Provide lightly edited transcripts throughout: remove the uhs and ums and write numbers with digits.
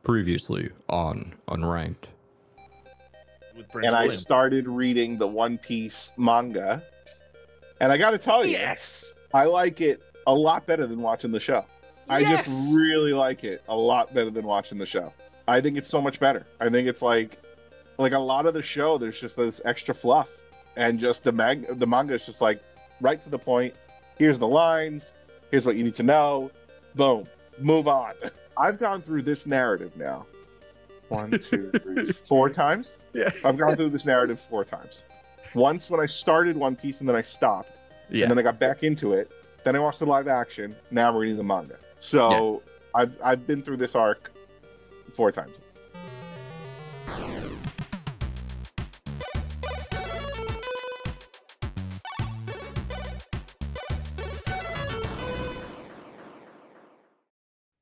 Previously on Unranked. With Prince And I William. started reading the One Piece manga. And I got to tell you, Yes. I like it a lot better than watching the show. I just Yes! really like it a lot better than watching the show. I think it's so much better. I think it's like a lot of the show, there's just this extra fluff. And just the manga is just like right to the point. Here's the lines. Here's what you need to know. Boom. Move on. I've gone through this narrative now. 1, 2, 3, 4 times. Yeah. I've gone through this narrative 4 times. Once when I started One Piece and then I stopped. Yeah. And then I got back into it. Then I watched the live action. Now I'm reading the manga. So I've been through this arc 4 times.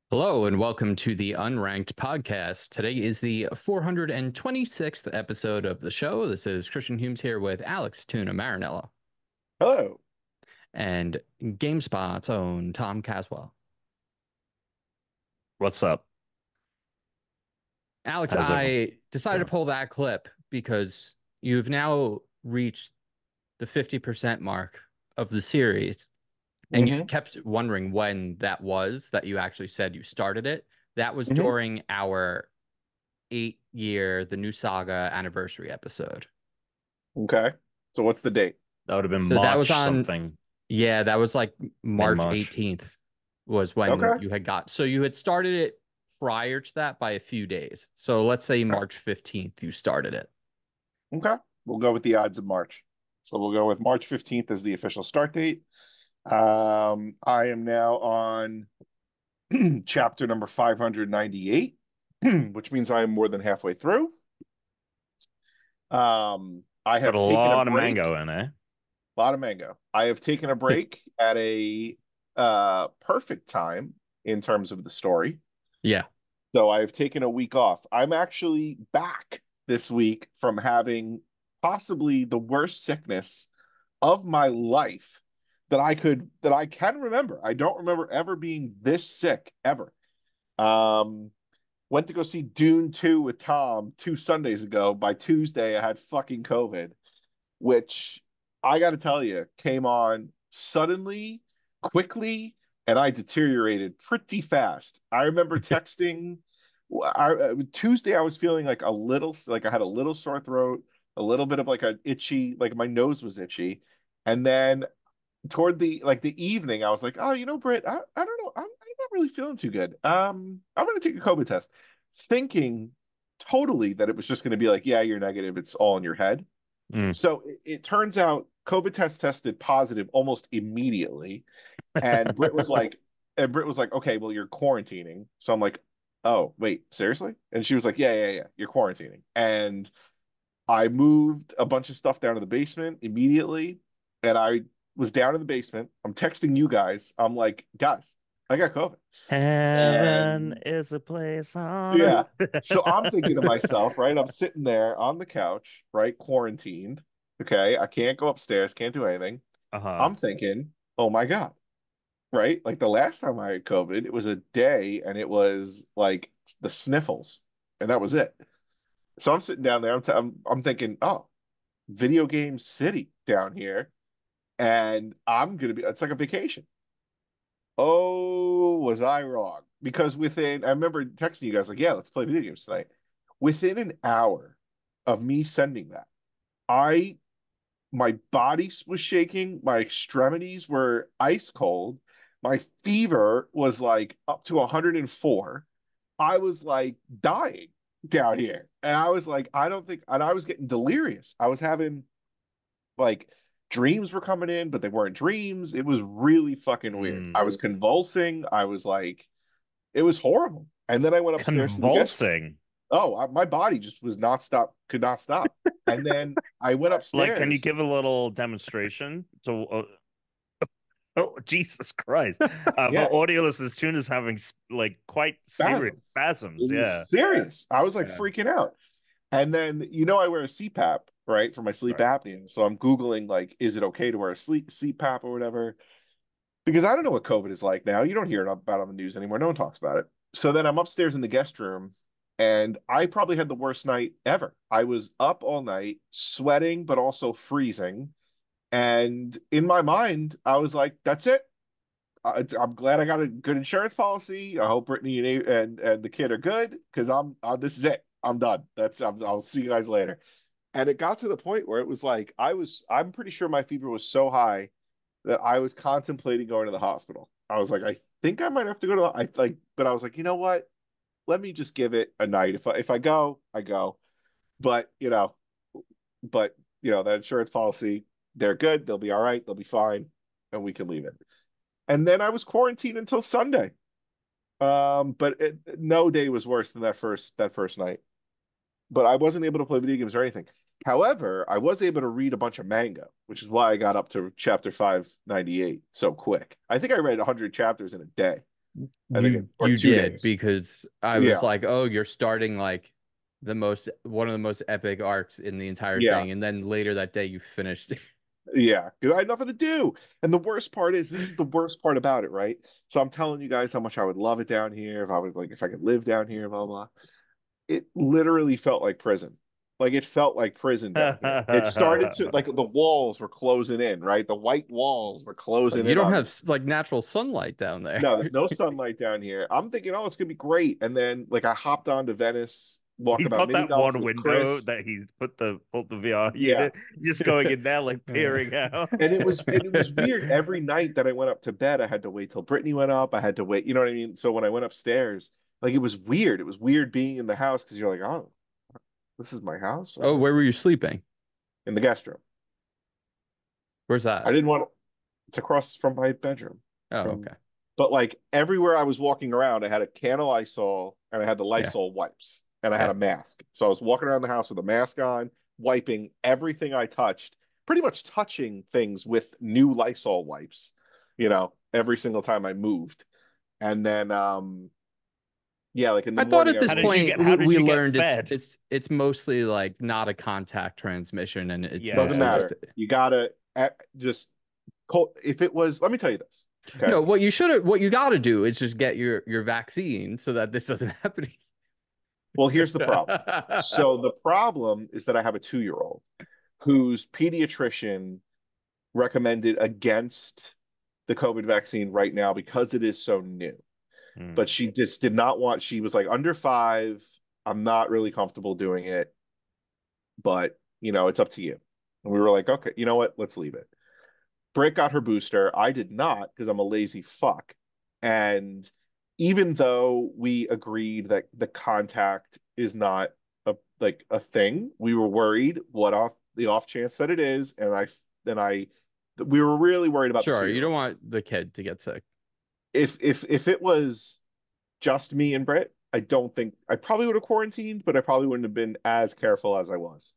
Hello and welcome to the Unranked podcast. Today is the 426th episode of the show. This is Christian Humes here with Alex, Tuna, Marinello, Hello. and GameSpot's own Tom Caswell. What's up? Alex, How's I decided to going? pull that clip because you've now reached the 50% mark of the series. And you kept wondering when that was that you actually said you started it. That was during our 8-year The New Saga anniversary episode. Okay. So what's the date? That would have been So March that was on something. Yeah, that was like March March. 18th was when Okay. you had got. So you had started it prior to that by a few days. So let's say March 15th you started it. Okay. We'll go with the odds of March. So we'll go with March 15th as the official start date. I am now on chapter number 598, which means I am more than halfway through. I have Got a taken lot a of break. mango in there. A lot of mango. I have taken a break at a perfect time in terms of the story. Yeah. So I have taken a week off. I'm actually back this week from having possibly the worst sickness of my life that I can remember. I don't remember ever being this sick ever. Went to go see Dune 2 with Tom 2 Sundays ago. By Tuesday, I had fucking COVID, which I got to tell you came on suddenly, quickly, and I deteriorated pretty fast. I remember texting. Tuesday, I was feeling like I had a little sore throat, a little bit of like an itchy, like my nose was itchy, and then toward the evening, I was like, oh, Britt, I don't know, I'm not really feeling too good. I'm gonna take a COVID test, thinking totally that it was just gonna be like, yeah, you're negative, it's all in your head. So it turns out COVID tested positive almost immediately, and Britt was like, okay, well, you're quarantining. So I'm like, oh, wait, seriously? And she was like, yeah, you're quarantining. And I moved a bunch of stuff down to the basement immediately, and I was down in the basement. I'm texting you guys. I'm like, guys, I got COVID. Heaven And is a place on yeah. earth. So I'm thinking to myself, right? I'm sitting there on the couch, right? Quarantined. Okay. I can't go upstairs, can't do anything. Uh-huh. I'm thinking, oh my God. Right? Like the last time I had COVID, it was a day and it was like the sniffles, and that was it. So I'm sitting down there. I'm thinking, oh, video game city down here, and it's like a vacation. Oh, was I wrong? Because I remember texting you guys like, yeah, let's play video games tonight. Within an hour of me sending that, my body was shaking, my extremities were ice cold, my fever was like up to 104. I was like dying down here. And I was like, and I was getting delirious. I was having like dreams were coming in, but they weren't dreams. It was really fucking weird. I was convulsing. I was like, it was horrible. And then I went upstairs to the guest. Convulsing. My body just could not stop. And then I went upstairs. Like, can you give a little demonstration? So, oh, Jesus Christ. Yeah. For audio listeners, Tuna's having like quite serious spasms. It was Yeah. serious. I was like Yeah. freaking out. And then, I wear a CPAP, right, for my sleep apnea. So I'm Googling, like, is it okay to wear a CPAP or whatever? Because I don't know what COVID is like now. You don't hear about it on the news anymore. No one talks about it. So then I'm upstairs in the guest room, And I probably had the worst night ever. I was up all night, sweating, but also freezing. And in my mind, I was like, that's it. I'm glad I got a good insurance policy. I hope Brittany and the kid are good because this is it. I'm done. I'll see you guys later. And it got to the point where it was like I'm pretty sure my fever was so high that I was contemplating going to the hospital. I was like, I think I might have to go to but I was like, you know what? Let me just give it a night. If I go, I go. But that insurance policy, they're good. They'll be all right. They'll be fine, and we can leave it. And then I was quarantined until Sunday. But no day was worse than that first night. But I wasn't able to play video games or anything. However, I was able to read a bunch of manga, which is why I got up to chapter 598 so quick. I think I read 100 chapters in a day. You did days. Because I was like, oh, you're starting like one of the most epic arcs in the entire thing, and then later that day you finished. Yeah, because I had nothing to do. And the worst part is, this is the worst part about it, right? So I'm telling you guys how much I would love it down here if I could live down here, blah blah. It literally felt like prison. Like it felt like prison down here. It started to the walls were closing in, right? The white walls were closing in. You don't have like natural sunlight down there. No, there's no sunlight down here. I'm thinking, oh, it's gonna be great. And then I hopped on to Venice, walked about that one window Chris. that he put the VR unit, just going in there peering out. And it was weird. Every night that I went up to bed, I had to wait till Brittany went up. I had to wait, you know what I mean? So when I went upstairs, it was weird. It was weird being in the house because you're like, oh, this is my house. Oh, where were you sleeping? In the guest room. Where's that? I didn't want it's across from my bedroom. Oh, okay. But everywhere I was walking around, I had a can of Lysol and I had the Lysol wipes and I had a mask. So I was walking around the house with a mask on, wiping everything I touched, pretty much touching things with new Lysol wipes, every single time I moved. And then in the I morning, thought at this point we learned it's mostly not a contact transmission, and it doesn't matter. You gotta just if it was. Let me tell you this. Okay? No, what you gotta do is just get your vaccine so that this doesn't happen. Well, here's the problem. So the problem is that I have a 2-year-old whose pediatrician recommended against the COVID vaccine right now because it is so new. But she just did not want. She was like, under 5, I'm not really comfortable doing it, but it's up to you. And we were like, okay, you know what? Let's leave it. Britt got her booster. I did not because I'm a lazy fuck. And even though we agreed that the contact is not a thing, we were worried the off chance that it is. We were really worried about. Sure, you don't want the kid to get sick. If it was just me and Britt, I don't think I probably would have quarantined, but I probably wouldn't have been as careful as I was.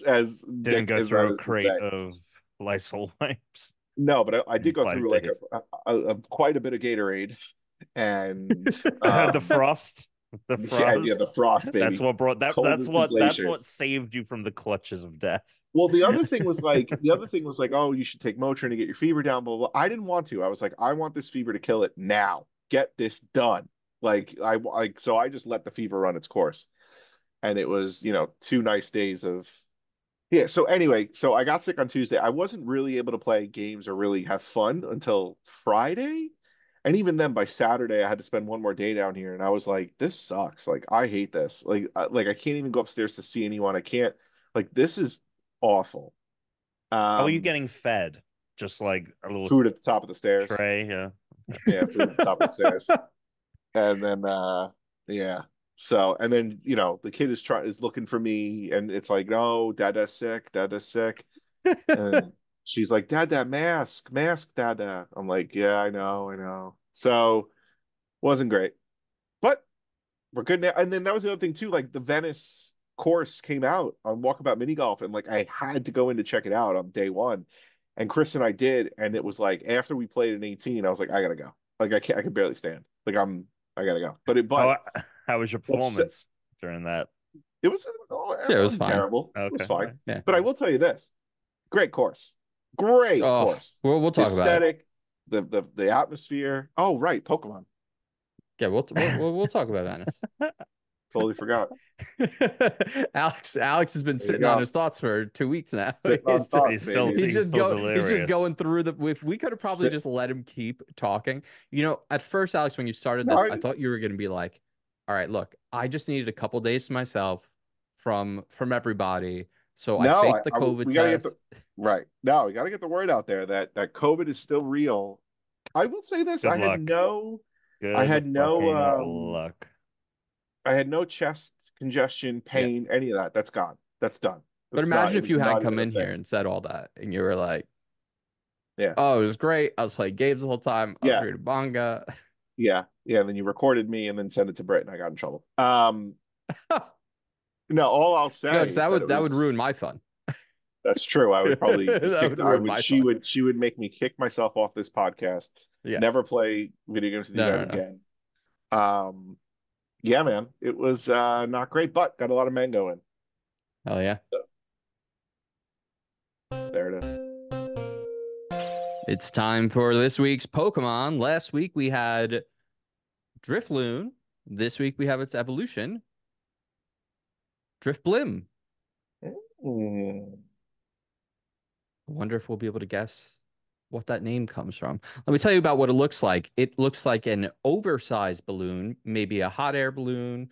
As didn't go through a crate of Lysol wipes. No, but I did go through quite a bit of Gatorade and the frost. The frost. Yeah, the frost, baby. That's what brought that. That's what saved you from the clutches of death. Well, the other thing was oh, you should take Motrin to get your fever down, blah, blah. I didn't want to. I was like, I want this fever to kill it now. Get this done. So I just let the fever run its course. And it was, 2 nice days of So anyway, so I got sick on Tuesday. I wasn't really able to play games or really have fun until Friday. And even then by Saturday, I had to spend one more day down here. And I was like, this sucks. I hate this. I can't even go upstairs to see anyone. I can't, this is awful. How are you getting fed? Just a little food at the top of the stairs. Tray, yeah. Yeah, food at the top of the stairs. And then yeah. So, and then the kid is looking for me, and it's like, no, Dada's sick. And she's like, Dada, mask, Dada. I'm like, yeah, I know. So, wasn't great, but we're good now. And then that was the other thing too. The Venice course came out on Walkabout Mini Golf, and I had to go in to check it out on day 1. And Chris and I did, and it was after we played in 18, I was like, I gotta go. I can barely stand. I gotta go. But how was your performance during that? It was it was fine. Terrible. Okay. It was fine. Yeah. But I will tell you this: great course, course. We'll talk aesthetic, about it. The atmosphere. Oh right, Pokemon. Yeah, we'll talk about Venice. Totally forgot. Alex has been There you sitting on go. his thoughts for 2 weeks now. Sitting on thoughts, He's still, baby. He's just delirious. he's just going through the. If we could have probably Sit- just let him keep talking. You know, at first, Alex, when you started No, this, I thought you were going to be like, "All right, look, I just needed a couple days to myself from everybody, so I no, faked the COVID we gotta get test." the right. No, we gotta get the word out there that COVID is still real. I will say this: Good I had luck. no, I Good had no, fucking luck. I had no chest congestion, Yeah. pain, any of that. That's gone. That's done. But That's not. imagine It if was you had not come even a in here thing. and said all that, and you were like, Yeah, "Oh, it was great. I was playing games the whole time. I was yeah, reading manga." yeah, yeah. And then you recorded me and then sent it to Britt, and I got in trouble. No, all I'll No, say because is that it that would ruin was. my fun. That's true. I would probably be That kicked. would ruin my fun. She would make me kick myself off this podcast. Yeah. Never play video games with you No, guys no. again. Um, yeah, man, it was not great, but got a lot of mango in. Hell yeah. So, there it is. It's time for this week's Pokemon. Last week we had Drifloon. This week we have its evolution, Drifblim. Mm. I wonder if we'll be able to guess what that name comes from. Let me tell you about what it looks like. It looks like an oversized balloon, maybe a hot air balloon.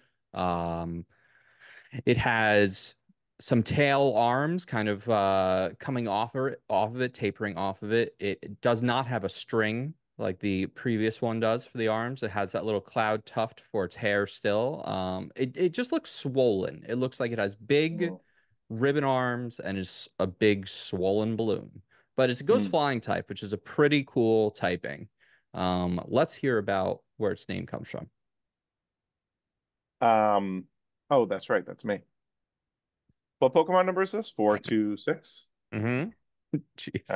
It has some tail arms kind of coming off of it, tapering off of it. It does not have a string like the previous one does for the arms. It has that little cloud tuft for its hair still. It just looks swollen. It looks like it has big Mm. ribbon arms and is a big swollen balloon. But it's a ghost Mm. flying type, which is a pretty cool typing. Let's hear about where its name comes from. Oh, that's right. That's me. What Pokemon number is this? 426. Mm-hmm. All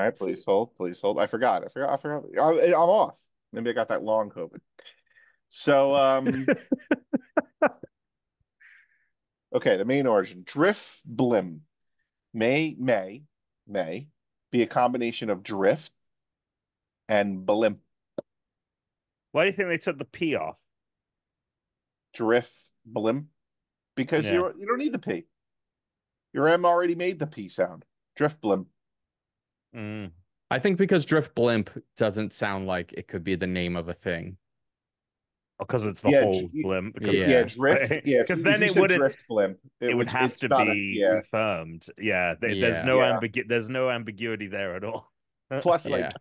right, Jesus. please hold. Please hold. I forgot. I'm off. Maybe I got that long COVID. So, okay, the main origin. Drifblim may be a combination of drift and blimp. Why do you think they took the P off? Drift blimp. Because Yeah. you don't need the P. Your M already made the P sound. Drift blimp. Mm. I think because Drifblim doesn't sound like it could be the name of a thing. Because it's the Yeah, whole blimp. Because Yeah. drift. Yeah, because if then you it said wouldn't. drift blimp, It would have it's to not be yeah. confirmed. Yeah, there's Yeah. no Yeah. there's no ambiguity there at all. Plus, Yeah. like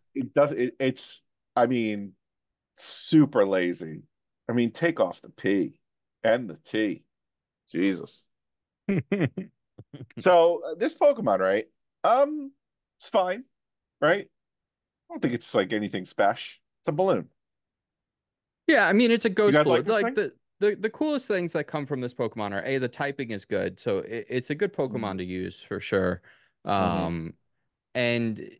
it's I mean, super lazy. I mean, take off the P and the T. Jesus. So this Pokemon, right? It's fine, right? I don't think it's like anything special. It's a balloon. Yeah, I mean it's a You ghost guys balloon. like this Like thing? the coolest things that come from this Pokemon are the typing is good, so it's a good Pokemon to use for sure. Mm-hmm. And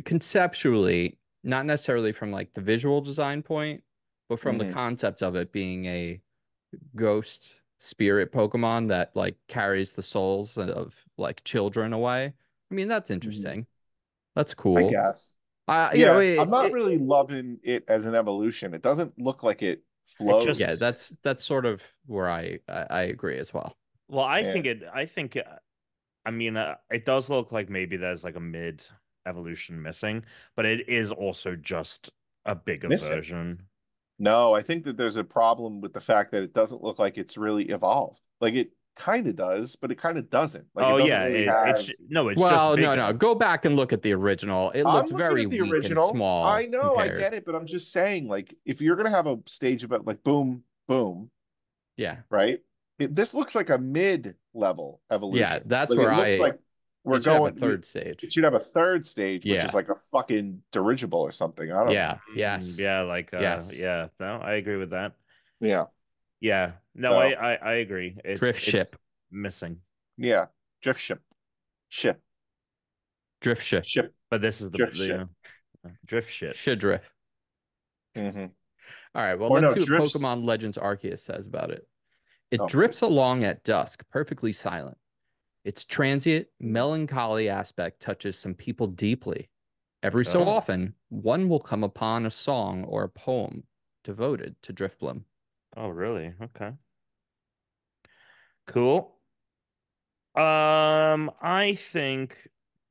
conceptually, not necessarily from like the visual design point, but from the Mm-hmm. concept of it being a ghost spirit Pokemon that like carries the souls of like children away. I mean, that's Mm-hmm. interesting. That's I cool. guess. You know, Yeah, I'm not really loving it as an evolution. It doesn't look like it It just yeah, flows. that's sort of where I agree as well. well, Yeah. I mean, it does look like maybe there's like a mid evolution missing, but it is also just a bigger Missing. version. No, I think that there's a problem with the fact that it doesn't look like it's really evolved. Like it kind of does, but it kind of doesn't. Like it Oh doesn't yeah, really have. it's just Well, no, bigger. no. Go back and look at the original. It I'm looks looking very at the weak and original. small I know, I compared. get it, but I'm just saying, like, if you're gonna have a stage about like boom, boom, Yeah. right? This looks like a mid-level Yeah, evolution. that's Like where it looks like we're it should have a going. third stage. It should have a third stage, which is Yeah. like a fucking dirigible or something. I don't know. Yeah. Yes. Yeah, like Yes. yeah, no, I agree with that. Yeah. Yeah. No, So I agree. Drift It's ship. missing. yeah, drift ship, ship, Drift ship. ship, But this is drift ship. drift shit. Should drift. Mm-hmm. All right. Well, Or let's no, see what drifts. Pokemon Legends Arceus says about it. It Oh, drifts along at dusk, perfectly silent. Its transient, please. melancholy aspect touches some people deeply. Every so Oh. often, one will come upon a song or a poem devoted to Drifblim. Oh, really? Okay. Cool. I think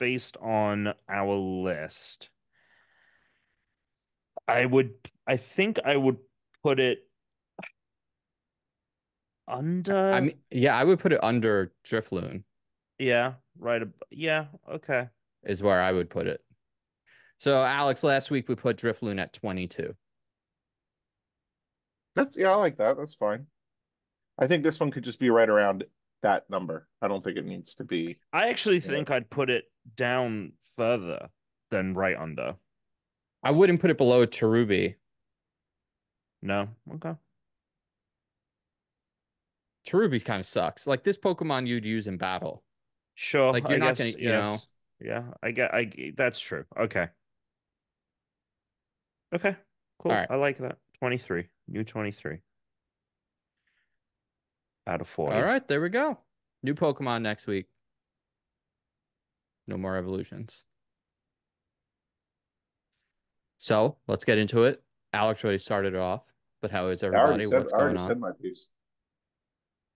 based on our list, I think I would put it I under. mean, yeah, I would put it under Drifloon Yeah, right. Yeah, okay. is where I would put it. So, Alex, last week we put Drifloon at 22. Yeah, I like that. That's fine. I think this one could just be right around that number. I don't think it needs to be. I actually You know, think I'd put it down further than right under. I wouldn't put it below Cherubi. No? Okay. Cherubi kind of sucks. Like this Pokemon you'd use in battle. Sure, Like you're I not gonna, guess you know. yes. Yeah, that's true. Okay. Okay. All Cool. right. I like that. 23. New 23 out of All 40. right, there we go. New Pokemon next week. No more evolutions. So let's get into it. Alex already started it off, but how is everybody? What's I going already on? said my piece.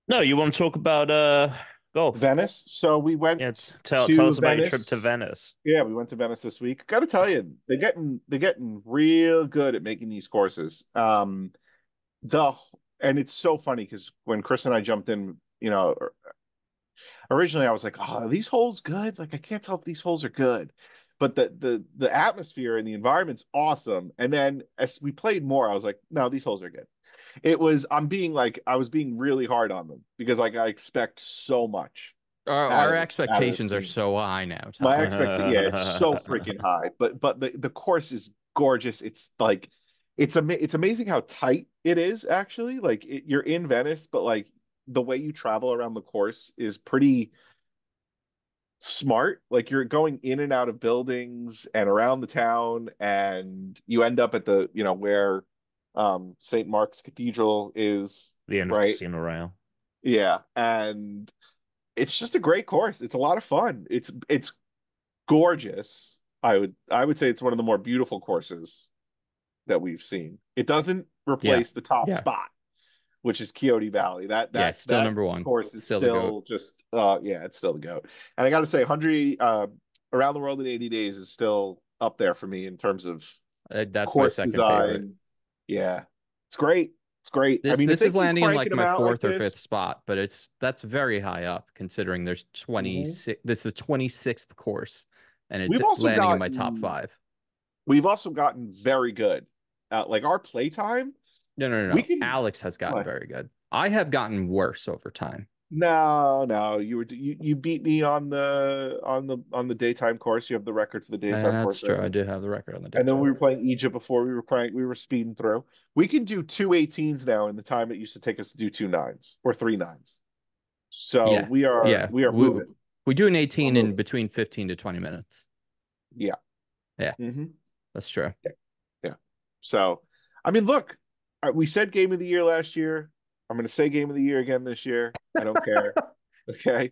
No, you want to talk about golf? Venice. So we went Yeah, tell to us about your trip to Venice. Venice. Yeah, we went to Venice this week. Got to tell you, they're getting real good at making these courses. The and it's so funny because when Chris and I jumped in, originally I was like, "Oh, are these holes good? Like, I can't tell if these holes are good." But the atmosphere and the environment's awesome. And then as we played more, I was like, "No, these holes are good." I was being really hard on them because like I expect so much Our out of this expectations are team. so high now, My Tom. yeah, it's so freaking high. But the course is gorgeous. It's like it's amazing how tight it is actually. Like you're in Venice, but like the way you travel around the course is pretty smart. Like you're going in and out of buildings and around the town, and you end up at the where St. Mark's Cathedral is, The end of right? Casino Royale. Yeah, and it's just a great course. It's a lot of fun. It's gorgeous. I would say it's one of the more beautiful courses that we've seen. It doesn't Yeah. replace the top Yeah. spot, which is Coyote Valley. That Yeah, that still that number one. course is Still the GOAT. still just yeah, it's still the goat. And I got to say, 100 around the world in 80 days is still up there for me in terms of That's my course second favorite. design. Yeah, it's great. It's great. I This mean, if this they is keep landing in cranking like them my out like fourth or fifth this, spot, but that's very high up considering there's mhm. 26. This is the 26th course, and it's we've also landing in my top gotten five. we've also gotten very good. Like our playtime, No, no, no, we no. can. Alex has gotten What? very good. I have gotten worse over time. No, no, you beat me on the daytime course. You have the record for the daytime That's course, I true. I think. do have the record on the And then daytime. we were playing Egypt before we were speeding through. We can do 2 18s now in the time it used to take us to do 2 9s or 3 9s. So Yeah. we are Yeah. we are moving. We do an We're 18 in moving. between 15 to 20 minutes. Yeah. Yeah, Hmm. that's true. Yeah. Yeah. So I mean, look, we said game of the year last year. I'm going to say game of the year again this year. I don't care. Okay. I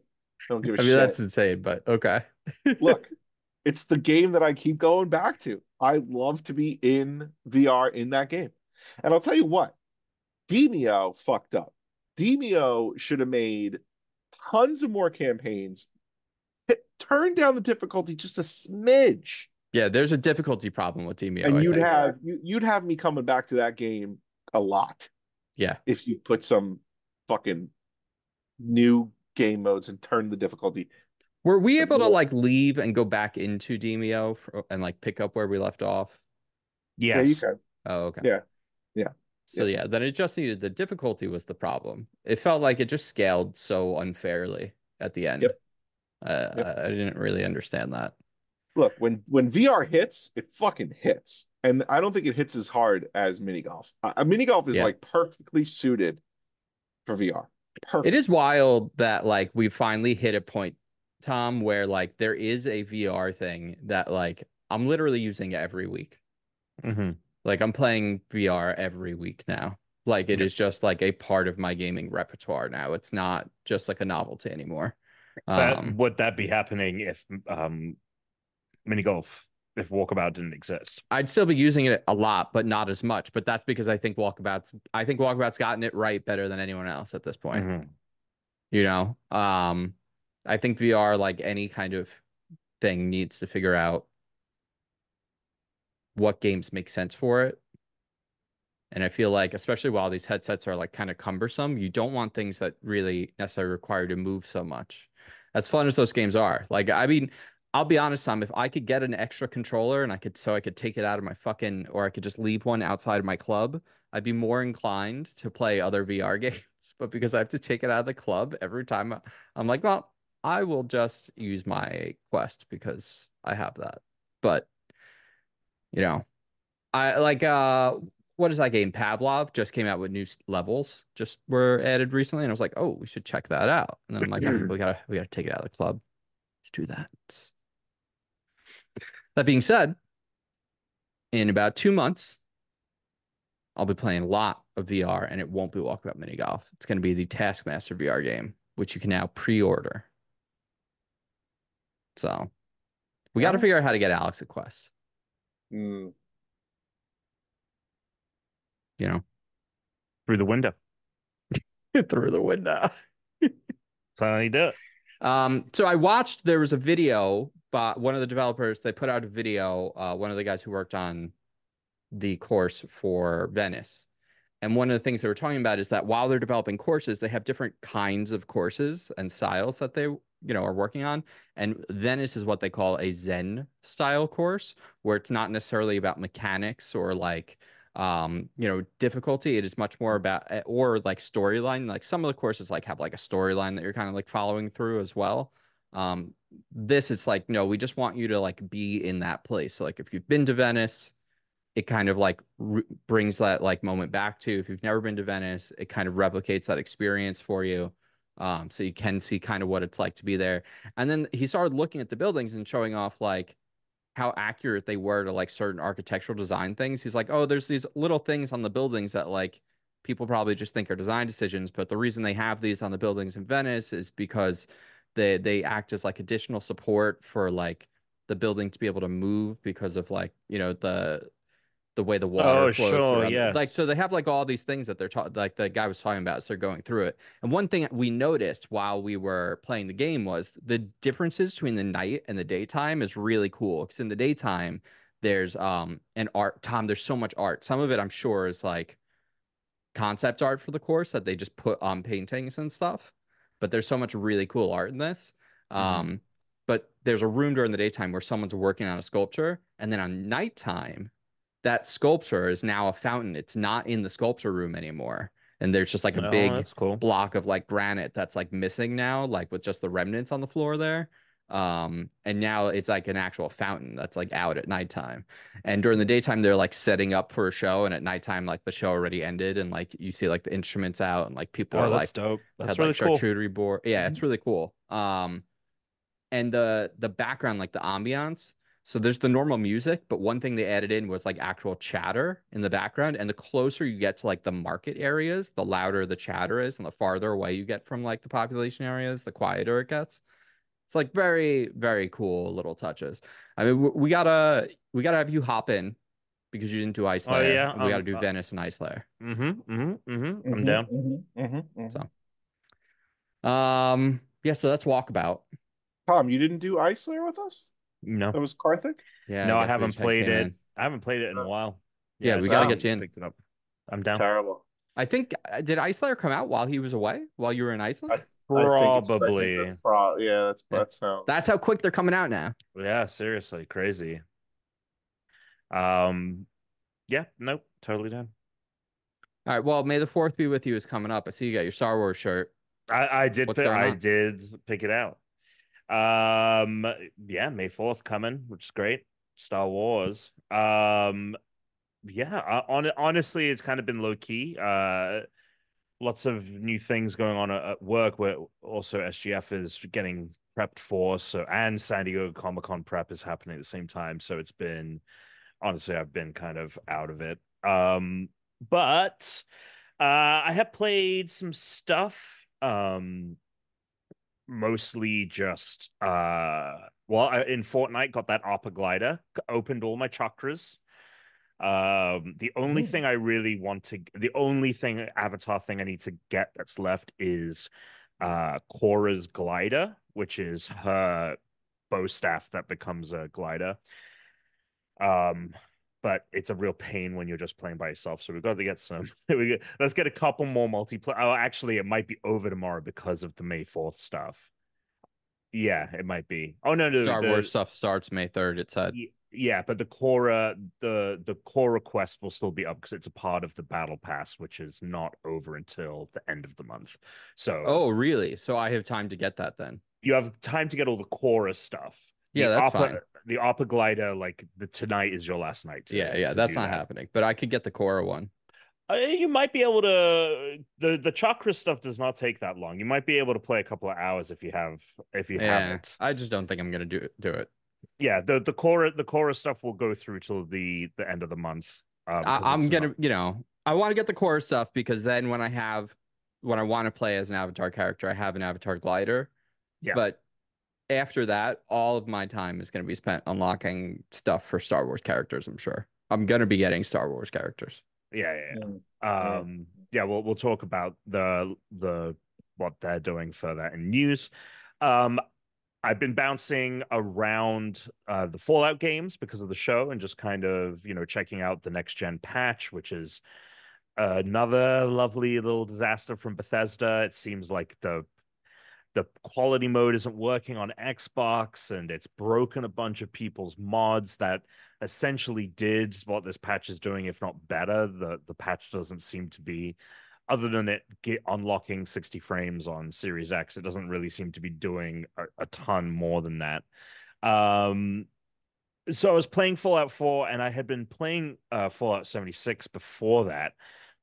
don't give a I mean, shit. that's insane, but okay. Look, it's the game that I keep going back to. I love to be in VR in that game. And I'll tell you what, Demio fucked up. Demio should have made tons of more campaigns, turn down the difficulty just a smidge, Yeah, there's a difficulty problem with Demio, and I think. you'd have me coming back to that game a lot Yeah. if you put some fucking new game modes and turn the difficulty Were we some able to more. like leave and go back into Demio and like pick up where we left off? Yeah, you Yes. can. Oh, okay. Yeah. Yeah. So yeah, then it just needed the difficulty was the problem. It felt like it just scaled so unfairly at the end. Yep. Yep. I didn't really understand that. Look, when VR hits, it fucking hits. And I don't think it hits as hard as mini golf. Mini golf is Yeah. like perfectly suited for VR. It is Perfect. wild that like we finally hit a point, Tom, where like there is a VR thing that like I'm literally using every week. Hmm. Like I'm playing VR every week now. Like it Yep. is just like a part of my gaming repertoire now. It's not just like a novelty anymore. Would that be happening if mini golf, if Walkabout didn't exist? I'd still be using it a lot, but not as much. But that's because I think Walkabout's gotten it right better than anyone else at this point. Hmm. You know, I think VR, like any kind of thing, needs to figure out what games make sense for it. And I feel like, especially while these headsets are like kind of cumbersome, you don't want things that really necessarily require you to move so much. As fun as those games are, like, I mean, I'll be honest, Tom, if I could get an extra controller and I could take it out of my fucking, or I could just leave one outside of my club, I'd be more inclined to play other VR games. But because I have to take it out of the club every time, I'm like, well, I will just use my Quest because I have that. But, you know, I like what is that game? Pavlov just came out with new levels, just were added recently, and I was like, oh, we should check that out. And then I'm like, oh, we gotta take it out of the club. Let's do that. That being said, in about 2 months, I'll be playing a lot of VR, and it won't be Walkabout Mini Golf. It's going to be the Taskmaster VR game, which you can now pre-order. So we got to figure out how to get Alex a Quest. Mm. You know, Through the window. through the window. That's how you do it. So I watched, there was a video by one of the developers, they put out a video, one of the guys who worked on the course for Venice. And one of the things they were talking about is that while they're developing courses, they have different kinds of courses and styles that they, are working on. And Venice is what they call a Zen style course, where it's not necessarily about mechanics or like, difficulty. It is much more about, or like storyline. Like some of the courses like have like a storyline that you're kind of like following through as well. This is like, no, we just want you to like be in that place. So like if you've been to Venice, it kind of like brings that like moment back to. If you've never been to Venice, it kind of replicates that experience for you. So you can see kind of what it's like to be there. And then he started looking at the buildings and showing off like how accurate they were to like certain architectural design things. He's like, oh, there's these little things on the buildings that like people probably just think are design decisions, but the reason they have these on the buildings in Venice is because they act as like additional support for like the building to be able to move because of like, the way the water Oh, flows sure, through them. Like, yes. so they have like all these things that they're like the guy was talking about. So they're going through it. And one thing we noticed while we were playing the game was the differences between the night and the daytime is really cool. Because in the daytime, there's an art. Tom, there's so much art. Some of it I'm sure is like concept art for the course that they just put on paintings and stuff. But there's so much really cool art in this. Um, but there's a room during the daytime where someone's working on a sculpture, and then on nighttime, that sculpture is now a fountain. It's not in the sculpture room anymore. And there's just like a Oh, big that's cool. block of like granite that's like missing now, like with just the remnants on the floor there. And now it's like an actual fountain that's like out at nighttime. And during the daytime, they're like setting up for a show, and at nighttime, like the show already ended, and like you see like the instruments out, and like people are Oh, that's like dope. That's had like really cool. charcuterie board. Yeah, it's really cool. And the background, like the ambiance. So there's the normal music, but one thing they added in was like actual chatter in the background. And the closer you get to like the market areas, the louder the chatter is, and the farther away you get from like the population areas, the quieter it gets. It's like very, very cool little touches. I mean, we gotta have you hop in because you didn't do Ice Oh Lair, yeah. and we gotta do Venice and Ice Lair. I'm down. So, yeah, so that's Walkabout. Tom, you didn't do Ice Lair with us? No. That was Karthik? Yeah, I No, I guess we haven't just played came it. in. I haven't played it in a while. Yeah, Yeah, we it's gotta Wow. get you in. picked it up. I'm down. Terrible. I think did Ice Lair come out while he was away, while you were in Iceland? I think Probably. that's pro yeah, Yeah. that That's sounds how quick they're coming out now. Yeah, seriously, crazy. Yeah, nope, totally down. All right. Well, May the 4th be with you is coming up. I see you got your Star Wars shirt. I did What's going I on? did pick it out. Um, yeah, May 4th coming, which is great. Star Wars. Yeah, honestly, it's kind of been low key. Lots of new things going on at work where also SGF is getting prepped for. So, and San Diego Comic-Con prep is happening at the same time. So it's been, honestly, I've been kind of out of it. But I have played some stuff. Mostly just in Fortnite, got that upper glider, opened all my chakras. The only thing I really want to, the only thing avatar thing I need to get that's left is Cora's glider, which is her bow staff that becomes a glider. Um, but it's a real pain when you're just playing by yourself. So we've got to get some. Let's get a couple more multiplayer. Oh, actually, it might be over tomorrow because of the May 4th stuff. Yeah, it might be. Oh no, no, Star Wars stuff starts May 3rd, it said. yeah, but the Korra the Korra quest will still be up because it's a part of the battle pass, which is not over until the end of the month. So Oh, really? So I have time to get that then. you have time to get all the Korra stuff. Yeah, that's fine. The Appa glider, like the tonight is your last night Yeah, to that's do not that. happening. But I could get the Korra one. You might be able to the chakra stuff does not take that long. You might be able to play a couple of hours if you have Yeah, it. I just don't think I'm gonna do it. Yeah, the Korra stuff will go through till the end of the month. Because I'm it's gonna, not. I want to get the Korra stuff because then when I want to play as an avatar character, I have an avatar glider. Yeah. But after that, all of my time is gonna be spent unlocking stuff for Star Wars characters, I'm sure. I'm gonna be getting Star Wars characters. Yeah. Yeah, we'll talk about the what they're doing for that in news. Um, I've been bouncing around the Fallout games because of the show and just kind of, checking out the next gen patch, which is another lovely little disaster from Bethesda. It seems like the quality mode isn't working on Xbox and it's broken a bunch of people's mods that essentially did what this patch is doing, if not better. The patch doesn't seem to be, other than it unlocking 60 frames on Series X, it doesn't really seem to be doing a ton more than that. Um, so I was playing Fallout 4 and I had been playing Fallout 76 before that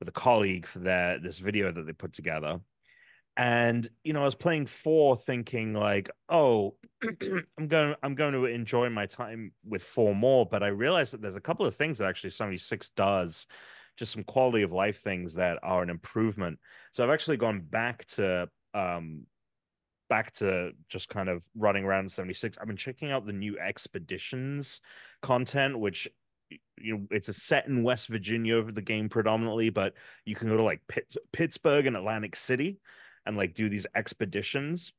with a colleague for this video that they put together. And I was playing 4 thinking like, oh, I'm going to enjoy my time with 4 more, but I realized that there's a couple of things that actually 76 does, just some quality of life things that are an improvement. So I've actually gone back to just kind of running around 76. I've been checking out the new expeditions content, which it's a set in West Virginia, the game predominantly, but you can go to like Pittsburgh and Atlantic City and like do these expeditions.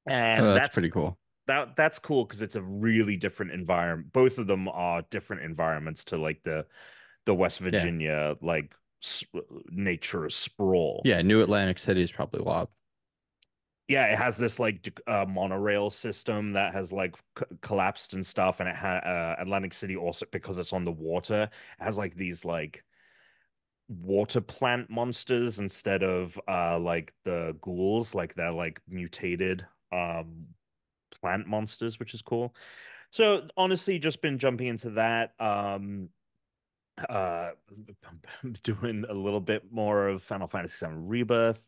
Oh, And that's pretty cool. that's cool because it's a really different environment. Both of them are different environments to like the West Yeah. Virginia like nature sprawl. Yeah, New Atlantic City is probably wild. Yeah, it has this like monorail system that has like collapsed and stuff, and it had Atlantic City also because it's on the water. It has like these like water plant monsters instead of like the ghouls, like they're like mutated plant monsters, which is cool. So honestly, just been jumping into that. Uh, doing a little bit more of Final Fantasy VII Rebirth.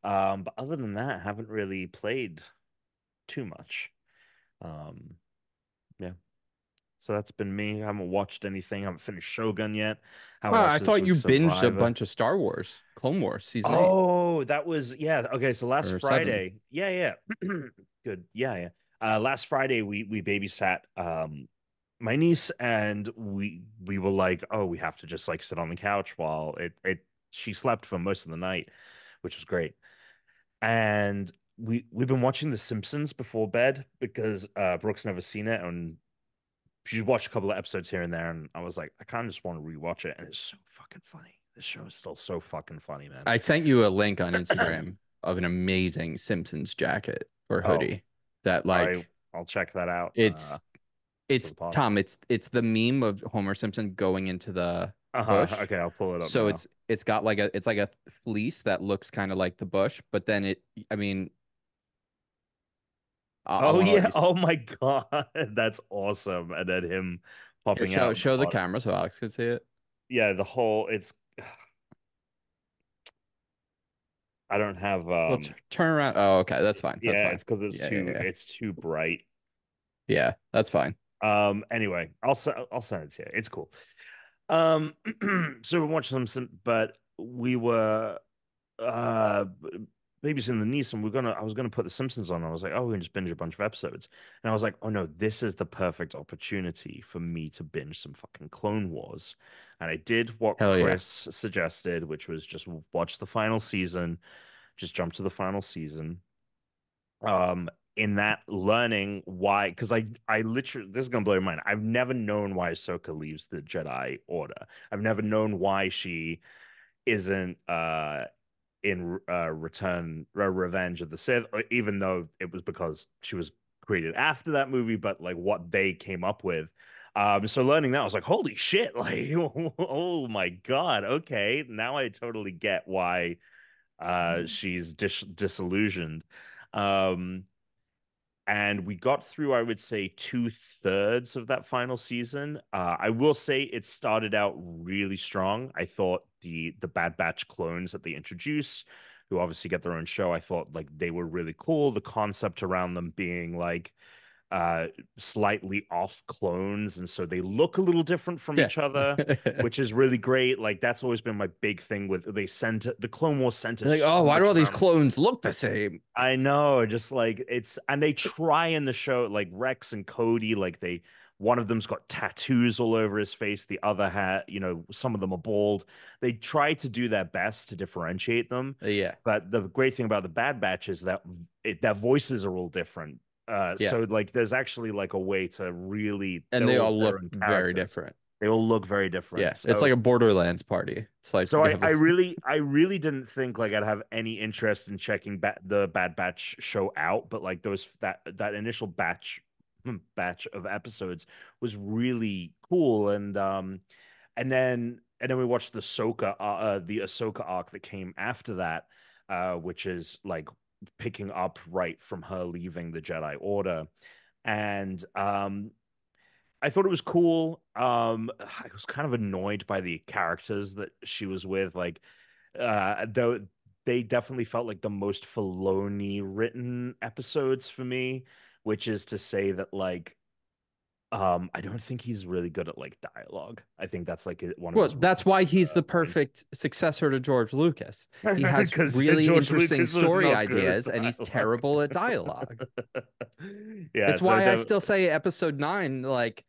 But other than that, I haven't really played too much. Um, yeah. So that's been me. I haven't watched anything. I haven't finished Shogun yet. Haven't Well, I watched this thought you week's binged a Survivor. bunch of Star Wars, Clone Wars season 8 Oh, that was yeah. Okay, so last or 7. Friday, yeah. Good, yeah. Last Friday we babysat my niece and we were like, oh, we have to just like sit on the couch while it she slept for most of the night, which was great. And we've been watching The Simpsons before bed because Brooke's never seen it and she watched a couple of episodes here and there, and I was like, I kind of just want to rewatch it, and it's so fucking funny. This show is still so fucking funny, man. I sent you a link on Instagram of an amazing Simpsons jacket or Oh, hoodie that I like I'll check that out. it's For the it's pod. Tom, it's the meme of Homer Simpson going into the bush. Okay, I'll pull it up So now. it's got like a fleece that looks kind of like the bush, but then I mean, I Oh want to let yeah, you oh my God, that's awesome. And then him here, popping out of the show the pot. camera so Alex can see it. Yeah, the whole it's I don't have Well, turn around. Oh, okay, that's fine. That's yeah, fine. it's because Yeah. it's too bright. Yeah, that's fine. Anyway, I'll send it to you. It's cool. So we watched some, but we were uh babysitting the niece, and I was gonna put The Simpsons on. I was like, oh, we can just binge a bunch of episodes, and I was like, oh no, this is the perfect opportunity for me to binge some fucking Clone Wars, and I did what Hell yeah. Chris suggested, which was just watch the final season, just jump to the final season. In that learning why, because I literally, this is gonna blow your mind. I've never known why Ahsoka leaves the Jedi Order. I've never known why she isn't in Revenge of the Sith, even though it was because she was created after that movie, but like what they came up with. So learning that, I was like, holy shit, like, oh my God, okay, now I totally get why she's disillusioned. Um, and we got through, I would say, 2/3 of that final season. I will say it started out really strong. I thought the Bad Batch clones that they introduce, who obviously get their own show, I thought like they were really cool. The concept around them being like slightly off clones, and so they look a little different from each other, which is really great. Like that's always been my big thing with the Clone Wars center Like, so oh, why do much all these around. clones look the same? I know, just like and they try in the show, like Rex and Cody, like one of them's got tattoos all over his face, the other some of them are bald. They try to do their best to differentiate them. Yeah. But the great thing about the Bad Batch is that their voices are all different. Yeah. So like there's actually like a way to really, And they all look very different. They all look very different. Yeah, So, it's like a Borderlands party. It's like so I really didn't think like I'd have any interest in checking the Bad Batch show out, but like that initial batch of episodes was really cool, and then we watched the Ahsoka arc that came after that, which is like picking up right from her leaving the Jedi Order, and I thought it was cool. I was kind of annoyed by the characters that she was with. Like, though they definitely felt like the most Filoni written episodes for me, which is to say that like, I don't think he's really good at like dialogue. I think that's like one of well, his that's why he's the points. perfect successor to George Lucas. He has 'Cause really George interesting Lucas was story not good at ideas, and he's dialogue. terrible at dialogue. Yeah, It's so why I still say episode 9, like,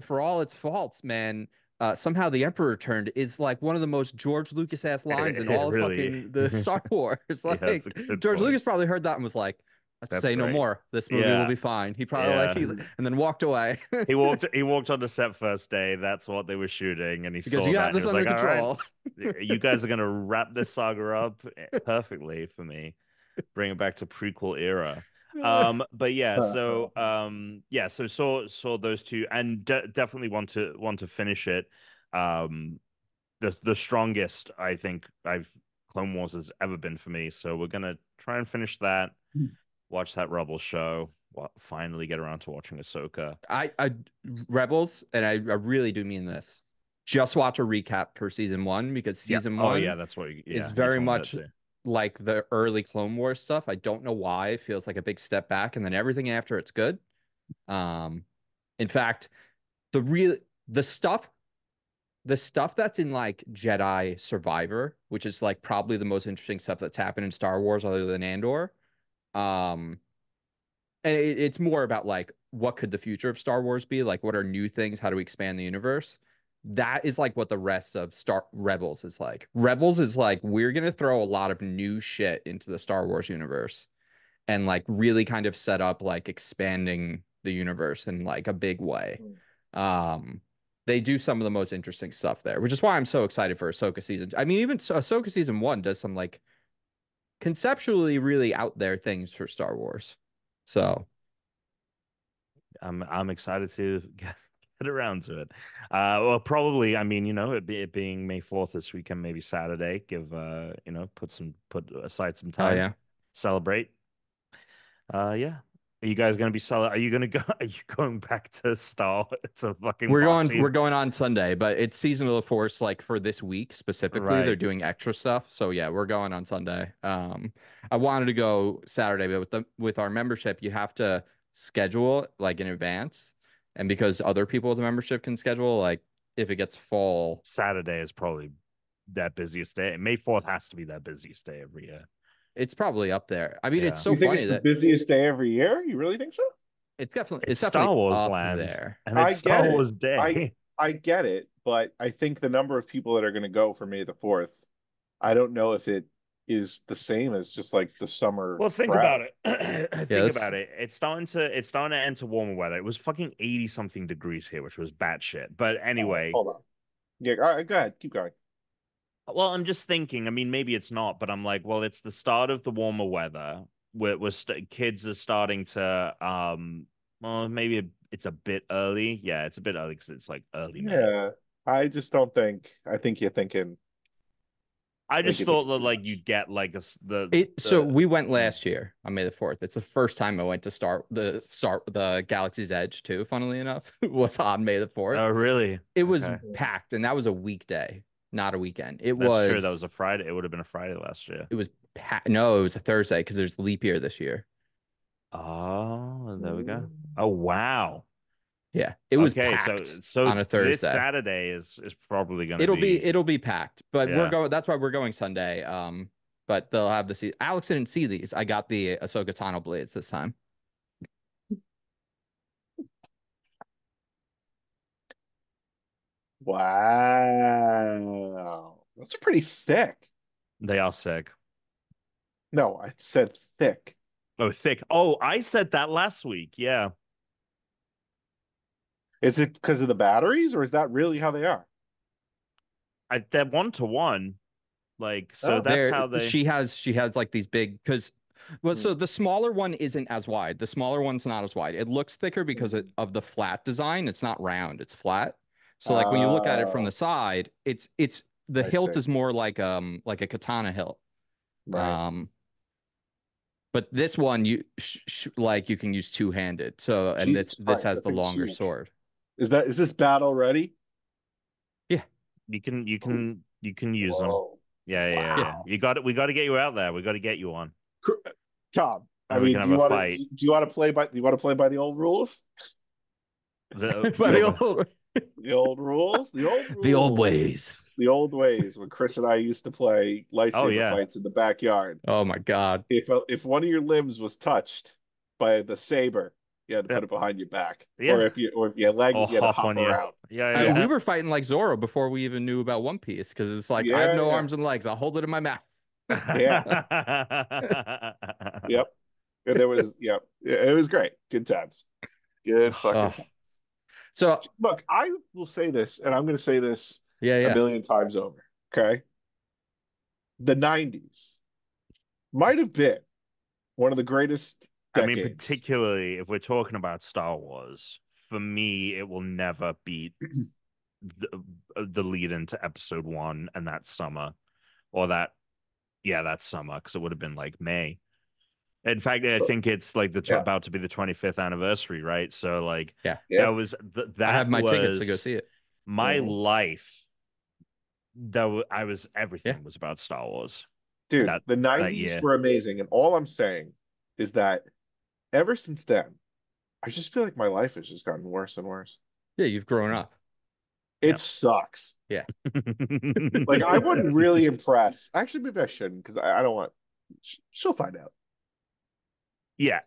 for all its faults, man, somehow the Emperor returned is like one of the most George Lucas ass lines in it all of really, fucking the Star Wars. yeah, that's Like a good George point. Lucas probably heard that and was like, let's That's say no great. more. This movie will Yeah, be fine. He probably yeah. and then walked away. He walked on the set first day. That's what they were shooting, and he Because saw you that, got and he this was under like, "All right, control. you guys are gonna wrap this saga up perfectly for me, bring it back to prequel era." But yeah, so so saw those two, and definitely want to finish it. The strongest I think Clone Wars has ever been for me. So we're gonna try and finish that, watch that Rebel show, finally get around to watching Ahsoka. I Rebels, and I really do mean this. Just watch a recap for season 1 because season Oh 1 yeah, that's what is you very told me that much too. like the early Clone Wars stuff. I don't know why it feels like a big step back, and then everything after it's good. In fact, the real the stuff that's in like Jedi Survivor, which is like probably the most interesting stuff that's happened in Star Wars other than Andor. Um, and it's more about like what could the future of Star Wars be? Like what are new things? How do we expand the universe? That is like what the rest of Star Rebels is like. Rebels is like we're gonna throw a lot of new shit into the Star Wars universe and like really kind of set up like expanding the universe in like a big way. Um, they do some of the most interesting stuff there, which is why I'm so excited for Ahsoka season. I mean, even Ahsoka season 1 does some like conceptually really out there things for Star Wars. So I'm excited to get around to it. Well, probably. I mean, it being May 4th this weekend, maybe Saturday. Give put aside some oh time, yeah. celebrate. Yeah. Are you guys gonna be Are you gonna go? Are you going back to Star to fucking We're party? going on Sunday, but it's Season of the Force like for this week specifically. They're Right. doing extra stuff. So yeah, we're going on Sunday. I wanted to go Saturday, but with our membership, you have to schedule like in advance. And because other people with the membership can schedule, like if it gets full, Saturday is probably that busiest day. May 4th has to be that busiest day every year. it's probably up there. I mean, it's Yeah. so You think funny it's the that busiest day every year? You really think so? it's It's Star definitely Wars up land, there. and I it's get Star it. Wars Day. I get it, but I think the number of people that are going to go for May the 4th, I don't know if it is the same as just like the summer Well, think crowd. about it. Think about it. It's starting to enter warmer weather. It was fucking 80 something degrees here, which was batshit. But anyway, Hold on. Yeah, all right, go ahead. Keep going. well, I'm just thinking. I mean, maybe it's not, but I'm like, well, it's the start of the warmer weather. Kids are starting to well, maybe it's a bit early. Yeah, it's a bit early because it's like early May. Yeah. I just don't think I think you're thinking I I think just you're thought thinking that too like much. you'd get like So the we went yeah. last year on May the 4th. It's the first time I went to start the Galaxy's Edge too, funnily enough, was on May the 4th. Oh, really? It was Okay. packed, and that was a weekday, not a weekend. It That's true. That was was a Friday. It would have been a Friday last year. it was packed. No, it was a Thursday because there's leap year this year. Oh, there we go. Mm. Oh, wow. Yeah, it was Okay, packed so on a this Thursday. Saturday is probably going to It'll be be it'll be packed, but we're yeah. going. That's why we're going Sunday. But they'll have the. Alex didn't see these. I got the Ahsoka Tano blades this time. Wow. Those are pretty thick. They are sick. No, I said thick. Oh, thick. Oh, I said that last week. Yeah. Is it because of the batteries, or is that really how they are? They're 1-to-1. Like, so Oh, that's There, how they she has like these big because. Well, hmm. so the smaller one isn't as wide. The smaller one's not as wide. It looks thicker because Hmm. of the flat design. It's not round, it's flat. So like when you look at it from the Oh, side, it's the I see. hilt is more like a katana hilt. Right. Um, but this one like you can use two-handed. So and Jesus this Christ, has that the thing's longer huge. sword. Is this battle ready? Yeah. you can use them. Whoa. Yeah. Yeah. You got it. We got to get you out there. We got to get you on, Tom, I and we mean, can have a fight. do you want to play by the old rules? The But the The old rules? The old the old rules. ways. The old ways when Chris and I used to play oh lightsaber yeah. fights in the backyard. Oh my God. If one of your limbs was touched by the saber, you had to put Yep. it behind your back. Yeah. Or if your leg, Or you had to hop hop on you. around. Yeah. We were fighting like Zoro before we even knew about One Piece because it's like I have Yeah, no yeah. arms and legs. I'll hold it in my mouth. Yeah. Yep. And there was, yep. It was great. Good times. Good fucking Oh. times. So Look, I will say this, and I'm going to say this yeah, a yeah. million times over. Okay. The 90s might have been one of the greatest I mean, decades. particularly if we're talking about Star Wars, for me, it will never beat the lead into episode 1 and that summer, or that summer, because it would have been like May. In fact, I think it's like Yeah. about to be the 25th anniversary, right? So like Yeah. Yeah. I have that my tickets to go was see it. my Mhm. life. Yeah. Everything was about Star Wars Dude, that the that 90s year. were amazing. And all I'm saying is that ever since then, I just feel like my life has just gotten worse and worse. Yeah, you've grown up. It sucks. Yeah. Like, I wouldn't really impress. Actually, maybe I shouldn't because I don't want. She'll find out. Yeah,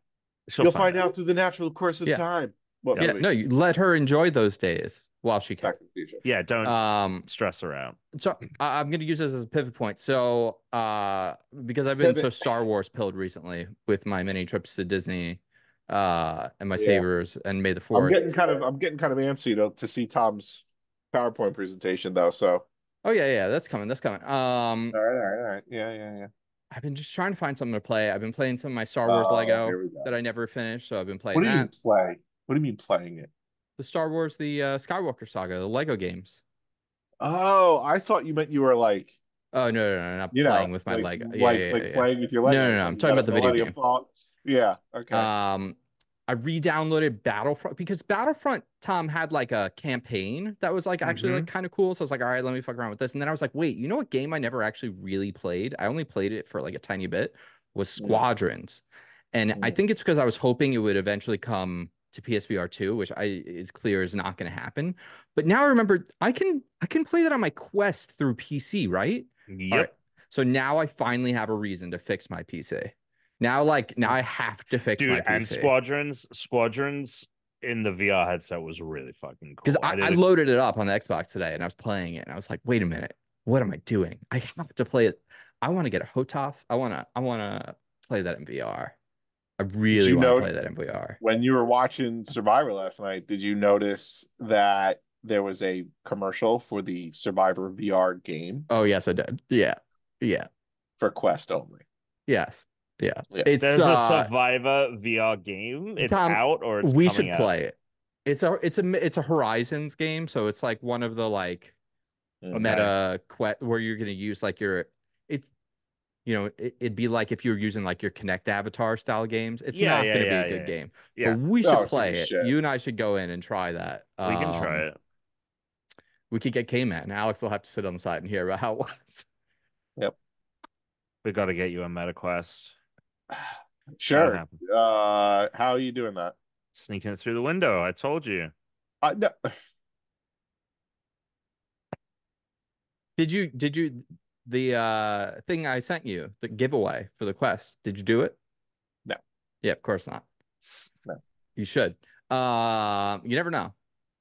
she'll You'll find find out. out through the natural course of Yeah. time. What Yep. Yeah. movie? No, you let her enjoy those days while she can. Back to the Future. Yeah, don't Um, stress her out. so I'm gonna use this as a pivot point. So because I've been so Pivot. Star Wars pilled recently with my many trips to Disney, and my Yeah. sabers and May the 4th. I'm getting kind of antsy to see Tom's PowerPoint presentation though. So Oh yeah, that's coming. That's coming. all right. Yeah. I've been just trying to find something to play. I've been playing some of my Star Wars Oh, here Lego we go. that I never finished, so I've been What playing do you mean that. play? What do you mean playing it? The Star Wars, the Skywalker saga, the Lego games. Oh, I thought you meant you were like, Oh no, not you playing know, with my Lego. like Yeah. playing with your No. Legos. I'm Like you talking got a about the video millennium game. thought. Yeah. Okay. I re-downloaded Battlefront because Battlefront, Tom, had like a campaign that was like actually like kind of cool. So I was like, all right, let me fuck around with this. And then I was like, wait, you know what game I never actually really played? I only played it for like a tiny bit, was Squadrons. And I think it's because I was hoping it would eventually come to PSVR 2, which is clear is not going to happen. But now I remember I can play that on my Quest through PC, right? All right. Yep. So now I finally have a reason to fix my PC. Now I have to fix my Dude, and PC. Squadrons in the VR headset was really fucking Because cool. I loaded it up on the Xbox today and I was playing it and I was like, wait a minute, what am I doing? I have to play it. I want to get a HOTAS. I wanna play that in VR. I Did really you want to know play that in VR. when you were watching Survivor last night? Did you notice that there was a commercial for the Survivor VR game Oh yes, I did. Yeah. Yeah. for Quest only? Yes. Yeah. Yeah. It's There's a Survivor VR game. It's Tom, out or it's we coming should out. play it. It's a Horizons game, so it's like one of the like Okay. meta quest where you're gonna use like your it's it'd be like if you were using like your Connect avatar style games. It's Yeah, not yeah, gonna be yeah, a good yeah. game, but Yeah, we No, should it's gonna be play it. shit. You and I should go in and try that. we can try it. We could get K-Man. Alex will have to sit on the side and hear about how it was. Yep. We got to get you a MetaQuest. Gotta Sure. happen. How are you doing that? Sneaking it through the window. I told you. No, Did you the thing I sent you, the giveaway for the quest, did you do it? no, Yeah, of course not. no. You should. You never know.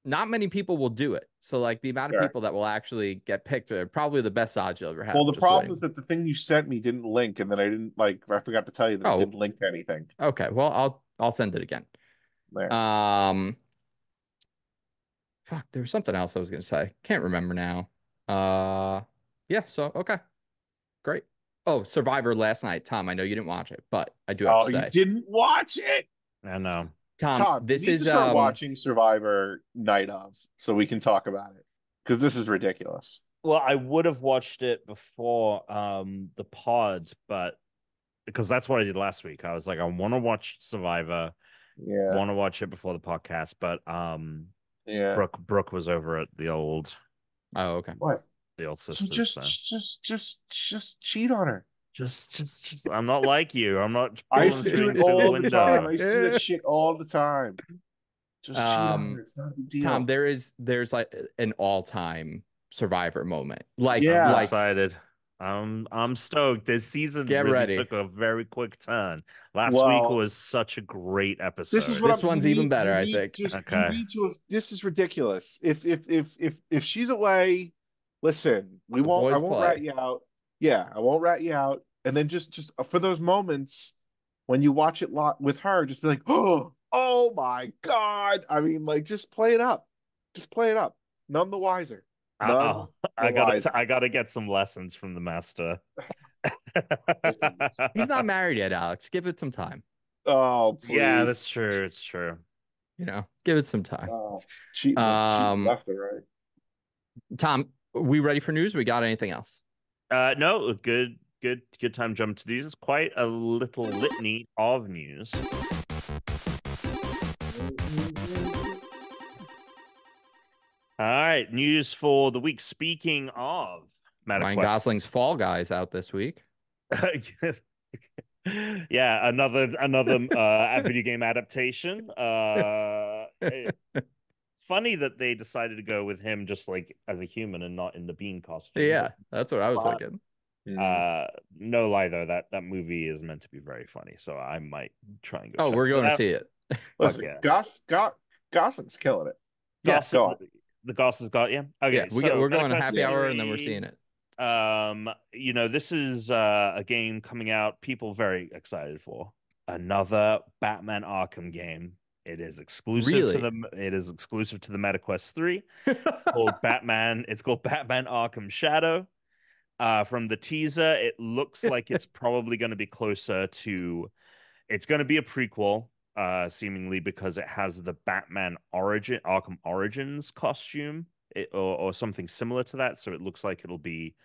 Not many people will do it. So like the amount of Sure. people that will actually get picked are probably the best odds you'll ever have. Well, the just problem winning. is that the thing you sent me didn't link, and then I forgot to tell you that it Oh, didn't link to anything. okay. Well, I'll send it again. There. Fuck, there was something else I was gonna say. Can't remember now. Yeah, so okay. Great. Oh, Survivor last night. Tom, I know you didn't watch it, but I do have to Oh, you say, didn't watch it? I know. Tom, Tom, you this need to is start watching Survivor night of so we can talk about it. Because this is ridiculous. Well, I would have watched it before the pod, but because that's what I did last week. I was like, I want to watch Survivor, Yeah. want to watch it before the podcast, but Yeah. Brooke was over at Oh, okay. What? the old So sisters. just cheat on her. Just I'm not like you. I'm not I pulling used to do it strings through the all the time. window. I used to do that shit all the time. Just cheat on her. Um, It's not a big deal. Tom, there's like an all-time Survivor moment. Yeah. I'm excited. I'm stoked. This season Get really ready. took a very quick turn. Last week Well, was such a great this is episode. what This I'm. one's even better, I think. You Okay. need to. This is ridiculous. If she's away, listen. We The won't. I boys won't play. rat you out. Yeah, I won't rat you out. And then just for those moments when you watch it lot with her, just be like, oh my god. I mean, like, just play it up. Just play it up. None the wiser. None the wiser. I gotta get some lessons from the master. He's not married yet, Alex. Give it some time. Oh, Yeah, please. that's true. It's true. Give it some time. Cheating left or right. Tom, we ready for news? We got anything else? No, good time jump to these. It's quite a little litany of news. All right, news for the week. Speaking of Ryan MetaQuest, Gosling's Fall Guys out this week. yeah, another video game adaptation. Funny that they decided to go with him just like as a human and not in the bean costume. Yeah, that's what I was thinking. No lie though, that movie is meant to be very funny, so I might try and go. Oh, check we're it going to out. see it. Listen, yeah. Gosling's killing it. Yeah, go on. The Goss has got you. Okay, yeah, so we're going to MetaQuest happy hour theory, and then we're seeing it. This is a game coming out. People very excited for another Batman Arkham game. It is exclusive Really? to the MetaQuest 3. Called Batman. It's called Batman Arkham Shadow. From the teaser, it looks like it's probably going to be closer to. It's going to be a prequel, seemingly because it has the Batman Arkham Origins costume, or something similar to that. So it looks like it'll be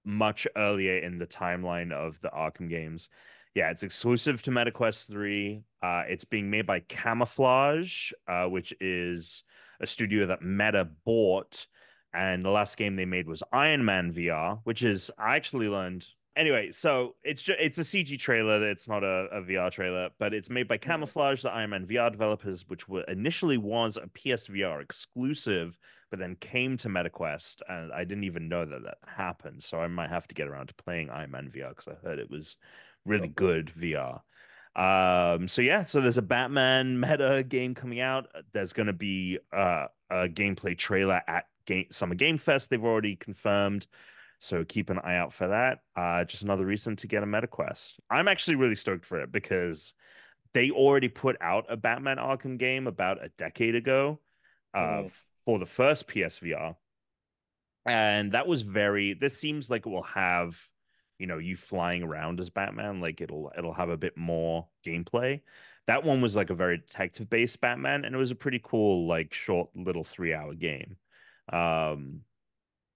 much earlier in the timeline of the Arkham games. Yeah, it's exclusive to MetaQuest 3. It's being made by Camouflage, which is a studio that Meta bought. And the last game they made was Iron Man VR, which is, I actually learned. Anyway, so it's a CG trailer. It's not a VR trailer, but it's made by Camouflage, the Iron Man VR developers, which initially was a PSVR exclusive, but then came to MetaQuest, and I didn't even know that happened. So I might have to get around to playing Iron Man VR because I heard it was really good VR. So there's a Batman meta game coming out. There's going to be a gameplay trailer at Summer Game Fest. They've already confirmed. So keep an eye out for that. Just another reason to get a MetaQuest. I'm actually really stoked for it because they already put out a Batman Arkham game about a decade ago for the first PSVR. And that was this seems like it will have, you flying around as Batman, like it'll have a bit more gameplay. That one was like a very detective-based Batman, and it was a pretty cool, like short little 3-hour game. Um,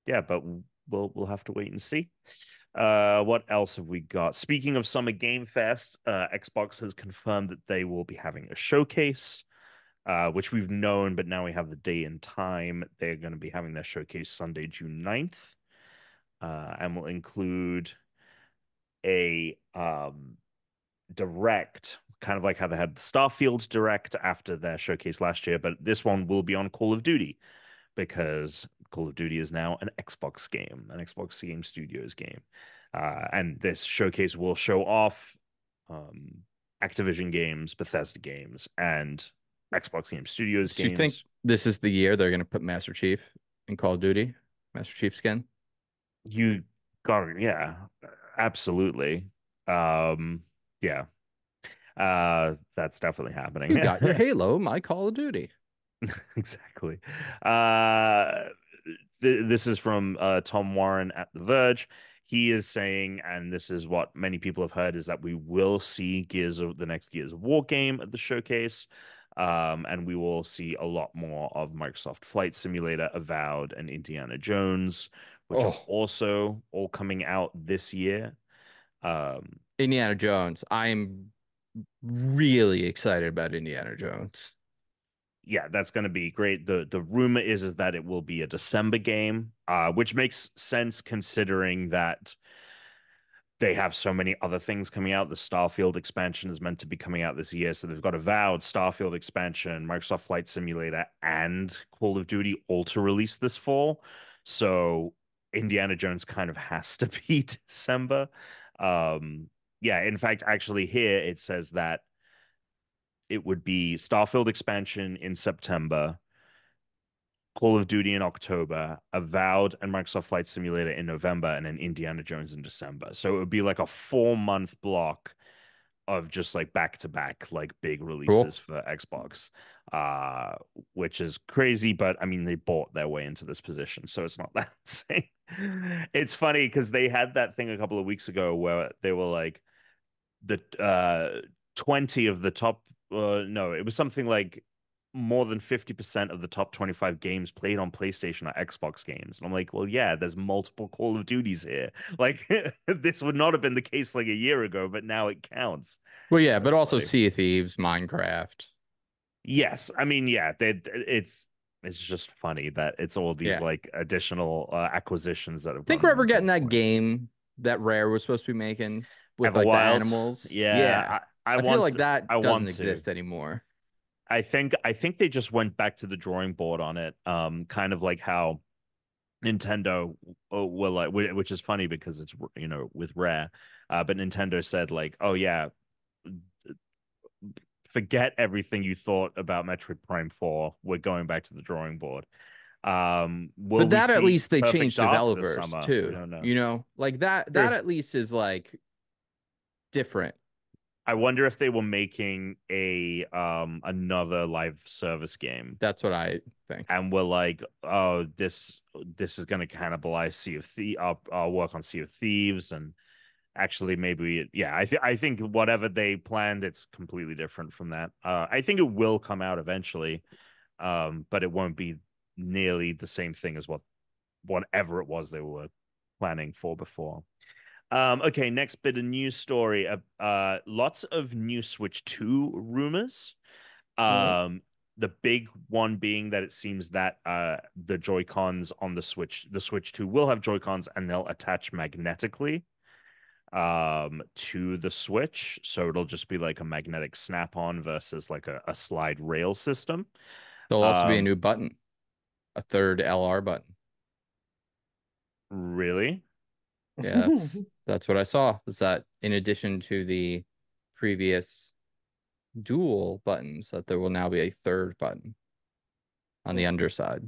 yeah, but we'll have to wait and see. What else have we got? Speaking of Summer Game Fest, Xbox has confirmed that they will be having a showcase, which we've known, but now we have the day and time. They're going to be having their showcase Sunday, June 9th, and will include a direct, kind of like how they had the Starfield direct after their showcase last year, but this one will be on Call of Duty because Call of Duty is now an Xbox game, an Xbox Game Studios game. And this showcase will show off Activision games, Bethesda games, and Xbox Game Studios Do you think games. this is the year they're going to put Master Chief in Call of Duty? Master Chief skin? You got it, yeah, absolutely. Yeah. That's definitely happening. You got your Halo, my Call of Duty. Exactly. This is from Tom Warren at The Verge. He is saying, and this is what many people have heard, is that we will see the next Gears of War game at the showcase. And we will see a lot more of Microsoft Flight Simulator, Avowed, and Indiana Jones, which are also all coming out this year. Indiana Jones. I'm really excited about Indiana Jones. Yeah, that's going to be great. The rumor is that it will be a December game, which makes sense considering that they have so many other things coming out. The Starfield expansion is meant to be coming out this year, so they've got Avowed, Starfield expansion, Microsoft Flight Simulator, and Call of Duty all to release this fall. So Indiana Jones kind of has to be December. Yeah, in fact, actually here it says that it would be Starfield expansion in September, Call of Duty in October, Avowed and Microsoft Flight Simulator in November, and then Indiana Jones in December. So it would be like a 4-month block of just like back to back, like big releases for Xbox, which is crazy. But I mean, they bought their way into this position, so it's not that insane. It's funny because they had that thing a couple of weeks ago where they were like the 20 of the top no, it was something like more than 50% of the top 25 games played on PlayStation are Xbox games. And I'm like, well, yeah, there's multiple Call of Duties here. Like, this would not have been the case like a year ago, but now it counts. Well, yeah, but also Sea of Thieves, Minecraft. Yes, I mean, yeah, it's just funny that it's all these like additional acquisitions that have. Think we're ever getting that game that Rare was supposed to be making with like the animals? Yeah, I feel like that doesn't exist anymore. I think they just went back to the drawing board on it. Kind of like how Nintendo will like, which is funny because it's with Rare, but Nintendo said like, oh yeah, forget everything you thought about Metroid Prime 4. We're going back to the drawing board. But that at least they changed developers too. Like that at least is like different. I wonder if they were making another live service game. That's what I think. And we're like, oh, this is going to cannibalize Sea of Thieves. I'll work on Sea of Thieves, and actually maybe I think whatever they planned, it's completely different from that. I think it will come out eventually, but it won't be nearly the same thing as whatever it was they were planning for before. Okay, next bit of news story. Lots of new Switch 2 rumors. The big one being that it seems that the Joy-Cons on the Switch 2 will have Joy-Cons and they'll attach magnetically to the Switch. So it'll just be like a magnetic snap-on versus like a slide rail system. There'll also be a new button, a third LR button. Really? Yeah, that's what I saw. Was that in addition to the previous dual buttons, that there will now be a third button on the underside.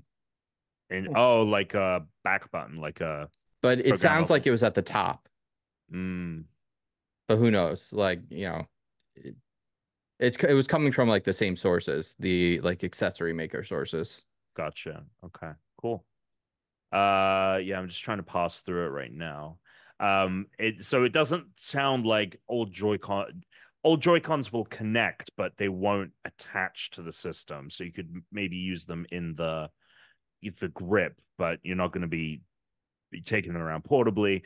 And like a back button, like a But it sounds like Programmable. it was at the top. Mm, But who knows? Like, it, it was coming from like the same sources, the like accessory maker sources. gotcha. Okay, cool. Yeah, I'm just trying to pass through it right now. So it doesn't sound like old Joy-Cons will connect, but they won't attach to the system. So you could maybe use them in the grip, but you're not going to be taking them around portably.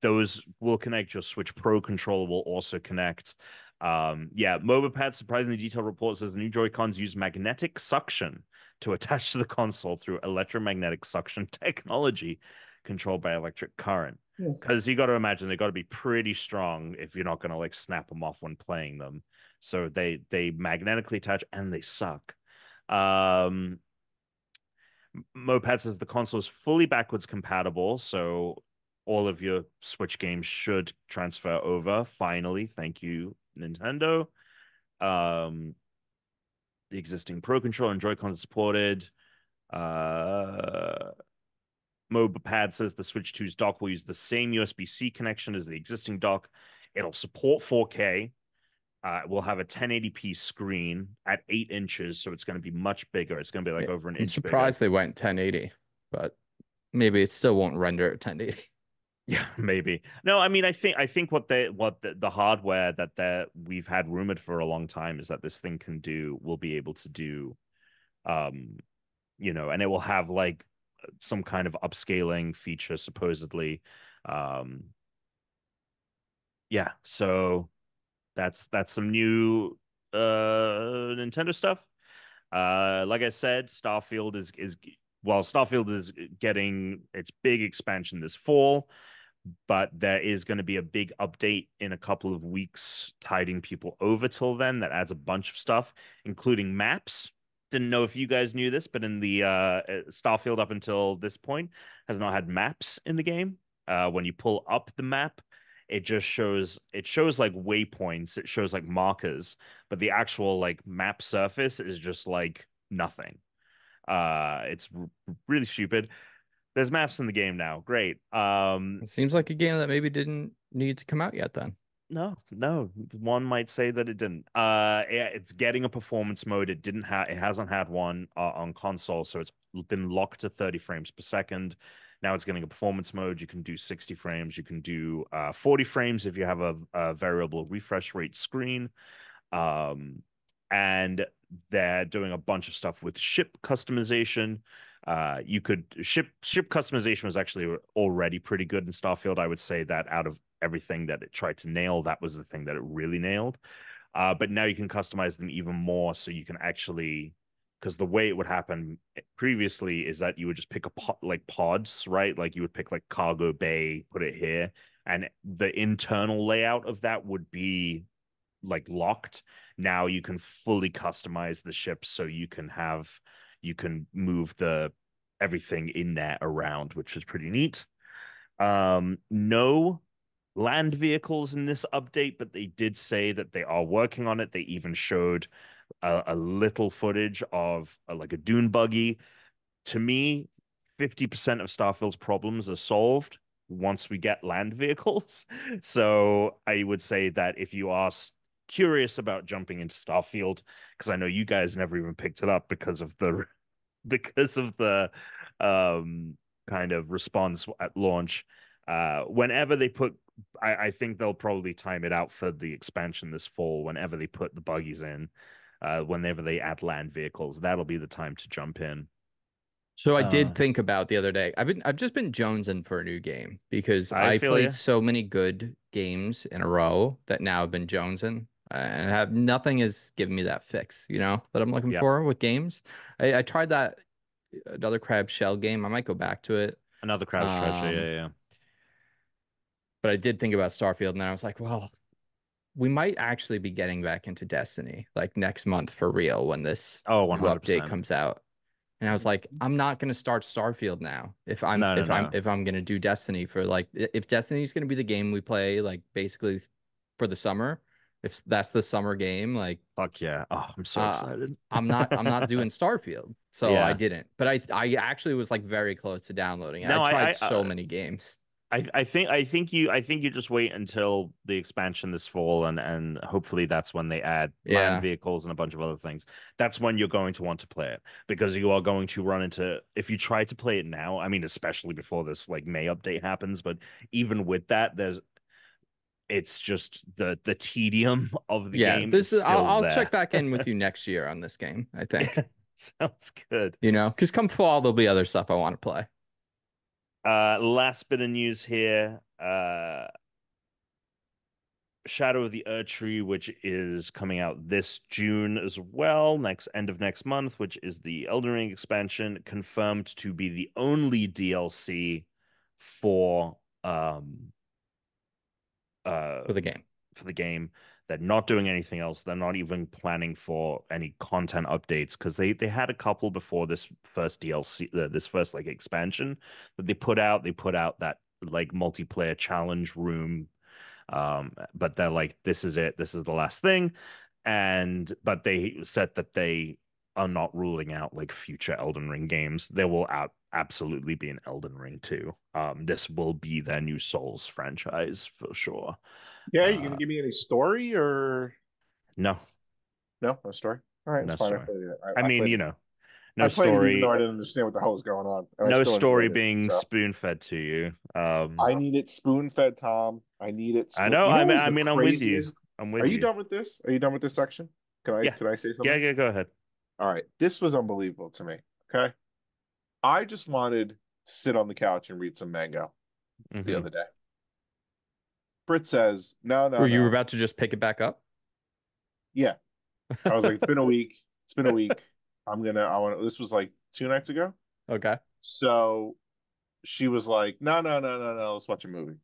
Those will connect. Your Switch Pro controller will also connect. Yeah, MobaPad surprisingly detailed report says the new Joy-Cons use magnetic suction to attach to the console through electromagnetic suction technology controlled by electric current. Because you got to imagine they got to be pretty strong if you're not going to like snap them off when playing them. So they magnetically attach and they suck. Moped says the console is fully backwards compatible, so all of your Switch games should transfer over. Finally, thank you, Nintendo. Um, the existing Pro Controller and Joy-Con is supported. Moped says the Switch 2's dock will use the same USB-C connection as the existing dock. It'll support 4K. We'll have a 1080p screen at 8 inches, so it's going to be much bigger. It's going to be like over an I'm inch surprised they went 1080, but maybe it still won't render at 1080. Yeah, maybe. No, I mean, I think what the hardware that we've had rumored for a long time is that this thing will be able to do, um, and it will have like some kind of upscaling feature supposedly. Um, yeah, so that's some new Nintendo stuff. Like I said, Starfield Starfield is getting its big expansion this fall, but there is going to be a big update in a couple of weeks tiding people over till then that adds a bunch of stuff, including maps. Didn't know if you guys knew this, but in the Starfield up until this point has not had maps in the game. When you pull up the map, it shows like waypoints, it shows like markers, but the actual like map surface is just like nothing. It's really stupid. There's maps in the game now. Great. It seems like a game that maybe didn't need to come out yet then. No. One might say that it didn't. Yeah, it's getting a performance mode. It hasn't had one on console, so it's been locked to 30 frames per second. Now it's getting a performance mode. You can do 60 frames. You can do 40 frames if you have a variable refresh rate screen. Um, and they're doing a bunch of stuff with ship customization. You could ship customization was actually already pretty good in Starfield. I would say that out of everything that it tried to nail, that was the thing that it really nailed. But now you can customize them even more, so you can actually, because the way it would happen previously is that you would just pick like pods, right? Like you would pick like cargo bay, put it here, and the internal layout of that would be like locked. Now you can fully customize the ship, so you can move the everything in there around, which is pretty neat. No land vehicles in this update, but they did say that they are working on it. They even showed a little footage of like a dune buggy. To me, 50% of Starfield's problems are solved once we get land vehicles. So I would say that if you are curious about jumping into Starfield, because I know you guys never even picked it up because of the um kind of response at launch. Whenever they put I think they'll probably time it out for the expansion this fall. Whenever they put the buggies in, whenever they add land vehicles, that'll be the time to jump in. So I Uh, did think about the other day. I've just been jonesing for a new game because I I feel played you. so many good games in a row that now I've been jonesing and have nothing has given me that fix, that I'm looking Yep. for with games. I tried that another crab shell game. I might go back to it. Another Crab's Treasure. Um, Yeah. but I did think about Starfield and I was like, well, we might actually be getting back into Destiny like next month for real when this Oh, new update 100%. comes out. And I was like, I'm not gonna start Starfield now. If I'm No, no, if I'm no. if I'm gonna do Destiny for like if Destiny's gonna be the game we play like basically for the summer, if that's the summer game, like Fuck yeah. Oh, I'm so excited. I'm not doing Starfield. So I Yeah. didn't. But I actually was like very close to downloading it. I No, tried so many games. I think you just wait until the expansion this fall, and hopefully that's when they add land Yeah. vehicles and a bunch of other things. That's when you're going to want to play it, because you are going to run into, if you try to play it now, I mean, especially before this like May update happens, but even with that, it's just the tedium of the Yeah, game is this is still I'll check there. back in with you next year on this game, I think. Sounds good. Because come fall there'll be other stuff I want to play. Last bit of news here. Shadow of the Erdtree, which is coming out this June as well, end of next month, which is the Elden Ring expansion, confirmed to be the only DLC for For the game. for the game. They're not doing anything else. They're not even planning for any content updates, because they had a couple before this first DLC, this first like expansion that they put out. They put out that like multiplayer challenge room, but they're like, this is it. This is the last thing. But they said that they are not ruling out like future Elden Ring games. There will absolutely be an Elden Ring 2. This will be their new Souls franchise for sure. Yeah, you gonna give me any story or No, no story? All right, it's no fine. story. I I mean, played it. no I played it even though story, I didn't understand what the hell was going on, and I no still story enjoyed it. being So spoon fed to you. I need it spoon fed, Tom. I need it I spoon. know. You know what was I the mean, I'm with you. craziest? I'm Are with you you. done with this? Are you done with this section? Yeah, Can I say yeah, something? yeah. Go ahead. All right. This was unbelievable to me. Okay. I just wanted to sit on the couch and read some mango the Hmm. other day. Brit says, no, no, Were you no. about to just pick it back up? Yeah. I was like, it's been a week. It's been a week. This was like 2 nights ago. Okay. So she was like, no, no, no, no, no. Let's watch a movie.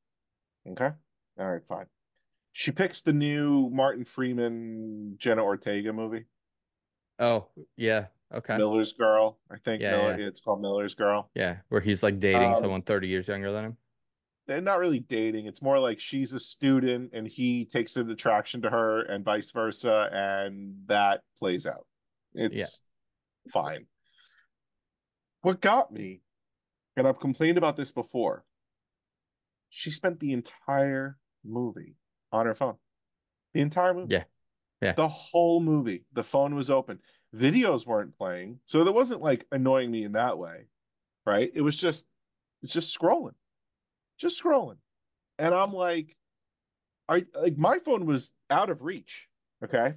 Okay. All right, fine. She picks the new Martin Freeman, Jenna Ortega movie, Oh, yeah. Okay. Miller's Girl. I think Yeah, Miller. yeah. It's called Miller's Girl. Yeah. Where he's like dating Um, someone 30 years younger than him. they're not really dating. It's more like she's a student and he takes an attraction to her, and vice versa, and that plays out. Yeah. It's fine. What got me, and I've complained about this before, she spent the entire movie on her phone. The entire movie. Yeah. Yeah. The whole movie. The phone was open. Videos weren't playing. So that wasn't like annoying me in that way. Right? It's just scrolling. Just scrolling. And I'm like, my phone was out of reach. Okay.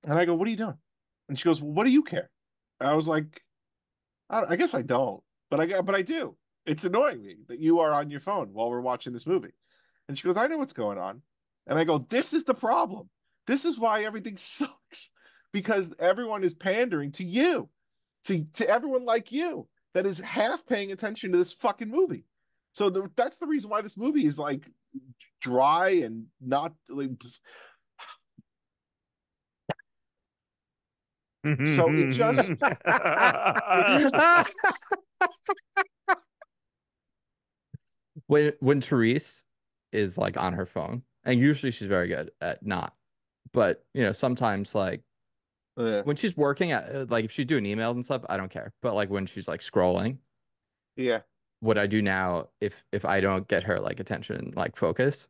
And I go, what are you doing? And she goes, well, what do you care? And I was like, I guess I don't, but I do. It's annoying me that you are on your phone while we're watching this movie. And she goes, I know what's going on. And I go, this is the problem. This is why everything sucks, because everyone is pandering to you, to everyone like you that is half paying attention to this fucking movie. So that's the reason why this movie is like dry and not like. So it just When Therese is like on her phone, and usually she's very good at not, but sometimes like when she's working at like if she's doing emails and stuff, I don't care. But like when she's like scrolling, yeah. what I do now, if I don't get her like attention and like focus,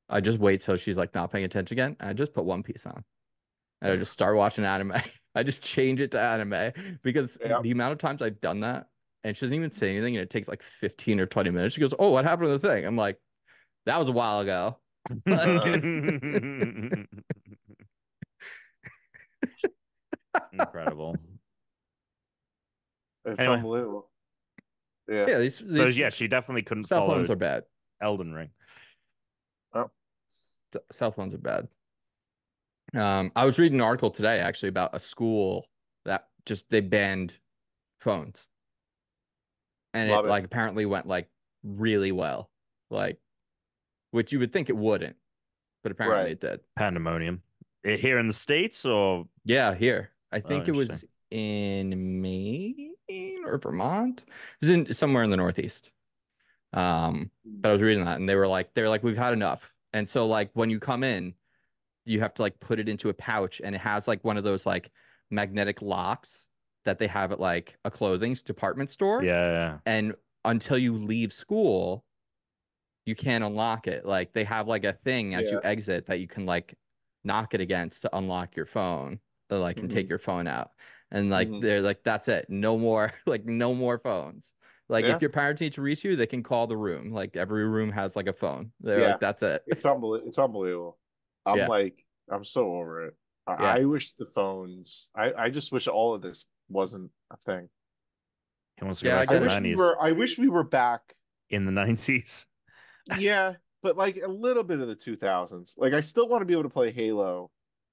I just wait till she's like not paying attention again, and I just put One Piece on. And I just start watching anime. I just change it to anime because Yeah. the amount of times I've done that and she doesn't even say anything and it takes like 15 or 20 minutes. She goes, oh, what happened to the thing? I'm like, that was a while ago. Incredible. It's Anyway, unbelievable. Yeah. Yeah, so yeah, she definitely couldn't cell follow phones are bad. Elden Ring. Oh. Cell phones are bad. I was reading an article today actually about a school that just they banned phones. And Love it it. like apparently went like really well. Like which you would think it wouldn't, but apparently Right. it did. Pandemonium. Here in the States, or Yeah, here. I oh, think it was interesting. in Maine or Vermont. It was in somewhere in the Northeast. But I was reading that and they were like, we've had enough. And so like when you come in, you have to like put it into a pouch, and it has like one of those like magnetic locks that they have at like a clothing department store. Yeah. And until you leave school, you can't unlock it. Like they have like a thing as you Yeah. exit that you can like knock it against to unlock your phone, or like can take Hmm. your phone out. And like Hmm. they're like, that's it. No more like no more phones. Like if Yeah. your parents need to reach you, they can call the room. Like every room has like a phone. They're Yeah. like, that's it. It's unbelievable. I'm Yeah. like, I'm so over it. Yeah. I wish the phones. I just wish all of this wasn't a thing. He wants to go Yeah, I back to I the get it. wish we 90s. were. I wish we were back. In the 90s. Yeah, but like a little bit of the 2000s. Like I still want to be able to play Halo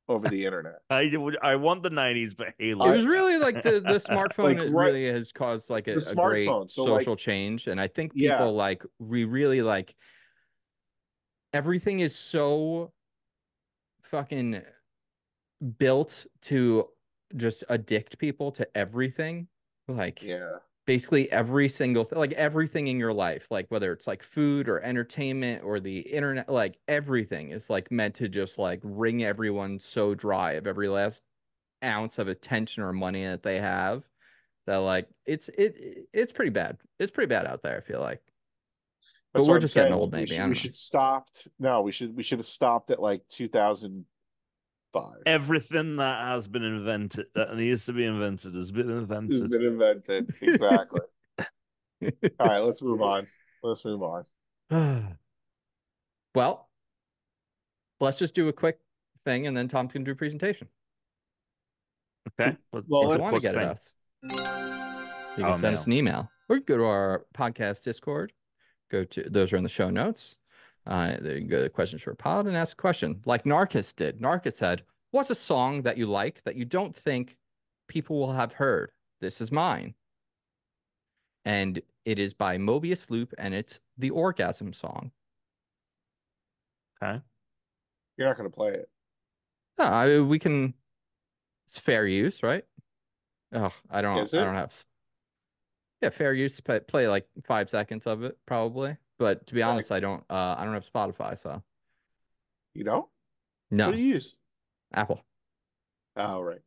over the internet. I want the 90s, but It I Halo. was really like the smartphone, like it right really has caused like the a great smartphone. So like social change. And I think yeah, people like we really like everything is so fucking built to just addict people to everything. Like yeah. basically every single thing, like everything in your life, like whether it's like food or entertainment or the internet, like everything is like meant to just like wring everyone so dry of every last ounce of attention or money that they have, that like it's pretty bad. It's pretty bad out there, I feel like. But That's what we're I'm just getting saying. old, Like maybe. I we don't know. should stopped. No, we should have stopped at like 2005. Everything that has been invented, that needs to be invented, has been Has invented. been invented. Exactly. All right, let's move on. Let's move on. Well, let's just do a quick thing and then Tom can do a presentation. Okay. Well, If you What's a want to quick get at thing? us, you can Oh, send us mail. an email or you can go to our podcast Discord. Go to those are in the show notes. There you can go to questions for a pod and ask a question like Narcus did. Narcus said, "What's a song that you like that you don't think people will have heard? This is mine." And it is by Mobius Loop and it's the Orgasm song. Okay. You're not going to play it. We can. It's fair use, right? Oh, Is I it? don't have. Yeah, fair use to play like 5 seconds of it, probably. But to be Right. honest, I don't have Spotify, so You don't? What do no, you use? Apple. Oh, right.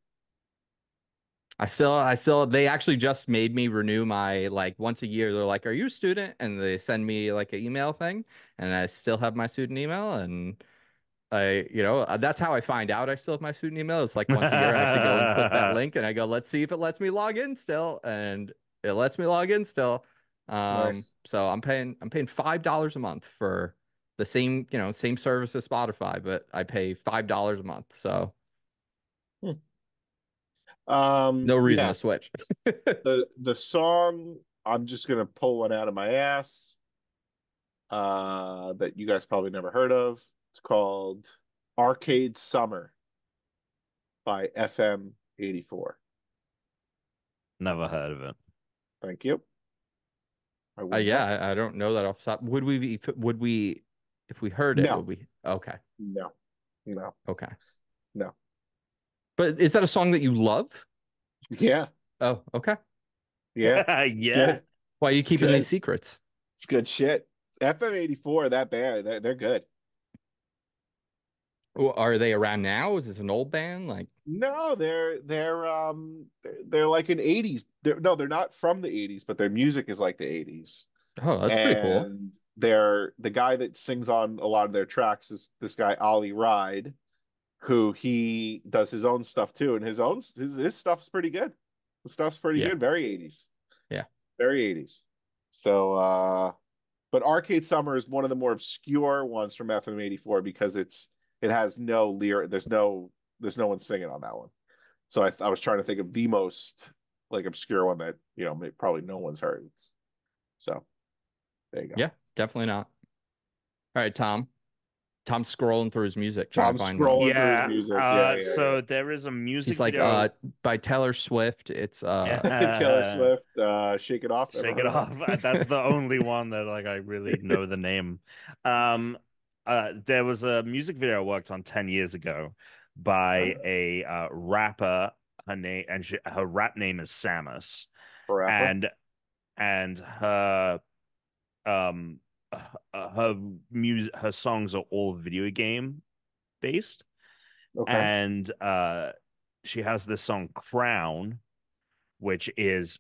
They actually just made me renew my like once a year. They're like, "Are you a student?" And they send me like an email thing, and I still have my student email. And that's how I find out I still have my student email. It's like once a year I have to go and click that link, and I go, "Let's see if it lets me log in still," and it lets me log in still. Nice. So I'm paying $5 a month for the same service as Spotify, but I pay $5 a month. So Hmm. no reason Yeah. to switch. The song, I'm just gonna pull one out of my ass that you guys probably never heard of. It's called Arcade Summer by FM 84. Never heard of it. Thank you. I wouldn't Yeah, have. I don't know that off the top. Would we if we heard it, No, would we? Okay. no, no, Okay. no. But is that a song that you love? Yeah, Oh, okay. yeah. It's Yeah. good. Why are you It's keeping these good. secrets? It's good shit. FM 84, that band, they're good. Are they around now? Is this an old band? Like, No, they're like an 80s. They're not from the 80s, but their music is like the 80s. oh, that's pretty cool. And they're the guy that sings on a lot of their tracks is this guy Ollie Ride, who he does his own stuff too, and his stuff's pretty good. The stuff's pretty Yeah. good, very 80s. Yeah. Very 80s. So but Arcade Summer is one of the more obscure ones from FM 84 because it has no lyric. There's no one singing on that one. So I was trying to think of the most like obscure one that probably no one's heard. So there you go. Yeah, definitely not. All right, Tom. Tom's scrolling through his music trying to Tom's find one. scrolling through his Yeah. music. Yeah, So there is a music He's like, video. by Taylor Swift. It's yeah. Taylor Swift, Shake It Off. Never Shake heard it of off. That's the only one that like I really know the name. Um, there was a music video I worked on 10 years ago by that. a rapper. Her rap name is Samus, Parappa. and her um her songs are all video game based, Okay. and she has this song Crown, which is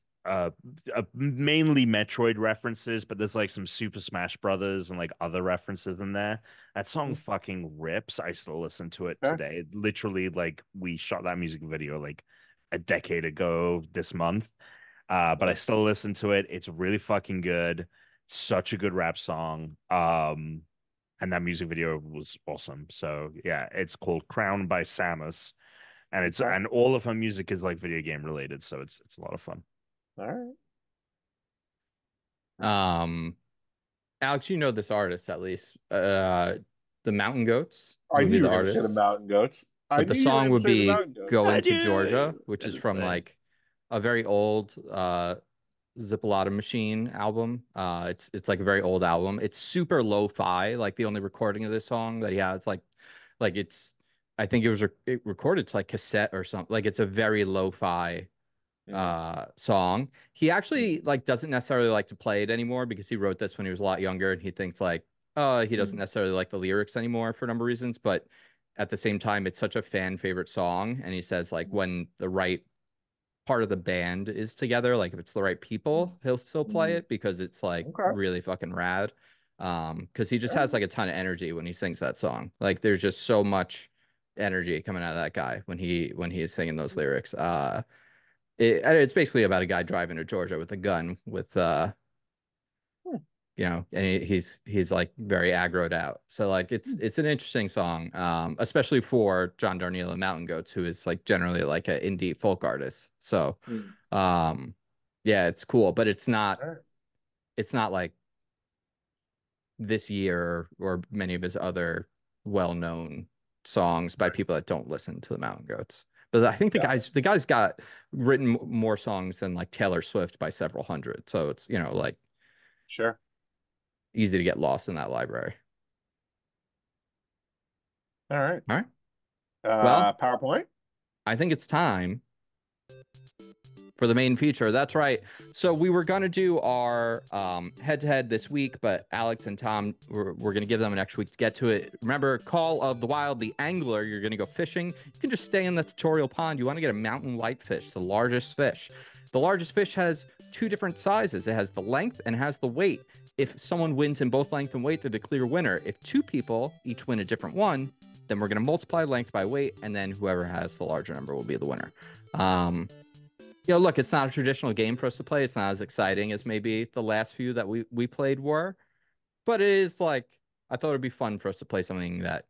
mainly Metroid references, but there's like some Super Smash Brothers and like other references in there. That song fucking rips. I still listen to it Okay. today. Literally, like we shot that music video like a decade ago this month. But I still listen to it. It's really fucking good. Such a good rap song. And that music video was awesome. So yeah, it's called Crown by Samus, and Okay. and all of her music is like video game related, so it's a lot of fun. All right. Um, Alex, you know this artist at least. The Mountain Goats I would knew be you the were going to say the artist, Mountain Goats. I but knew the you were song going to would say the be Mountain Goats. I "Going to do. Georgia," which is Gotta from say. like a very old Ziplotta Machine album. It's like a very old album. It's super lo-fi. Like the only recording of this song that he has, like it's, I think it recorded to like cassette or something. Like it's a very lo-fi Mm, song. He mm, actually like doesn't necessarily like to play it anymore because he wrote this when he was a lot younger and he thinks like, he doesn't mm, necessarily like the lyrics anymore for a number of reasons, but at the same time, it's such a fan favorite song. And he says like mm, when the right part of the band is together, like if it's the right people, he'll still play mm. it because it's like Okay. really fucking rad. Because he just All has right. like a ton of energy when he sings that song. Like there's just so much energy coming out of that guy when he is singing those lyrics. It's basically about a guy driving to Georgia with a gun with Hmm. and he's like very aggroed out. So like it's an interesting song, especially for John Darnielle and Mountain Goats, who is like generally like an indie folk artist. So Mm. um yeah, it's cool, but All right. it's not like this year or many of his other well-known songs by Right. people that don't listen to the Mountain Goats. But I think Got it. the guy's got written more songs than like Taylor Swift by several hundred. So it's, like Sure. easy to get lost in that library. All right. All right. Well, PowerPoint. I think it's time for the main feature. That's right. So we were going to do our head-to-head this week, but Alex and Tom, we're going to give them an extra week to get to it. Remember, Call of the Wild, the angler, you're going to go fishing. You can just stay in the tutorial pond. You want to get a mountain whitefish, the largest fish. The largest fish has two different sizes. It has the length and it has the weight. If someone wins in both length and weight, they're the clear winner. If two people each win a different one, then we're going to multiply length by weight, and then whoever has the larger number will be the winner. Look, it's not a traditional game for us to play. It's not as exciting as maybe the last few that we played were, but it is like I thought it'd be fun for us to play something that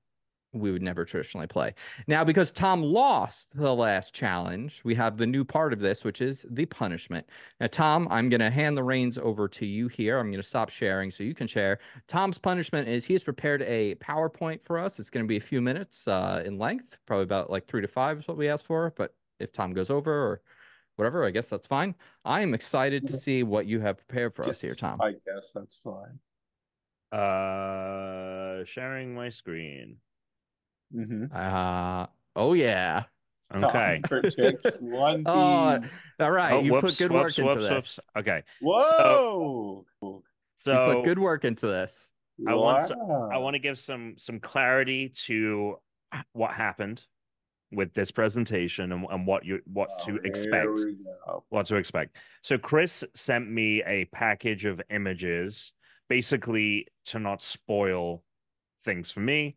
we would never traditionally play. Now, because Tom lost the last challenge, we have the new part of this, which is the punishment. Now, Tom, I'm going to hand the reins over to you here. I'm going to stop sharing so you can share. Tom's punishment is he has prepared a PowerPoint for us. It's going to be a few minutes in length, probably about like 3 to 5 is what we asked for. But if Tom goes over or whatever, I guess that's fine. I am excited to see what you have prepared for us here, Tom. I guess that's fine. Sharing my screen. Mm-hmm. Oh yeah. Okay. Time critics One Oh, Piece. all right. Oh, You put whoops, good work whoops, into whoops, whoops. this. Okay. So Whoa! You put so good work into this. I want to I Wow! want to give some clarity to what happened with this presentation and what Oh, to here expect. we go. What to expect. So Chris sent me a package of images, basically to not spoil things for me.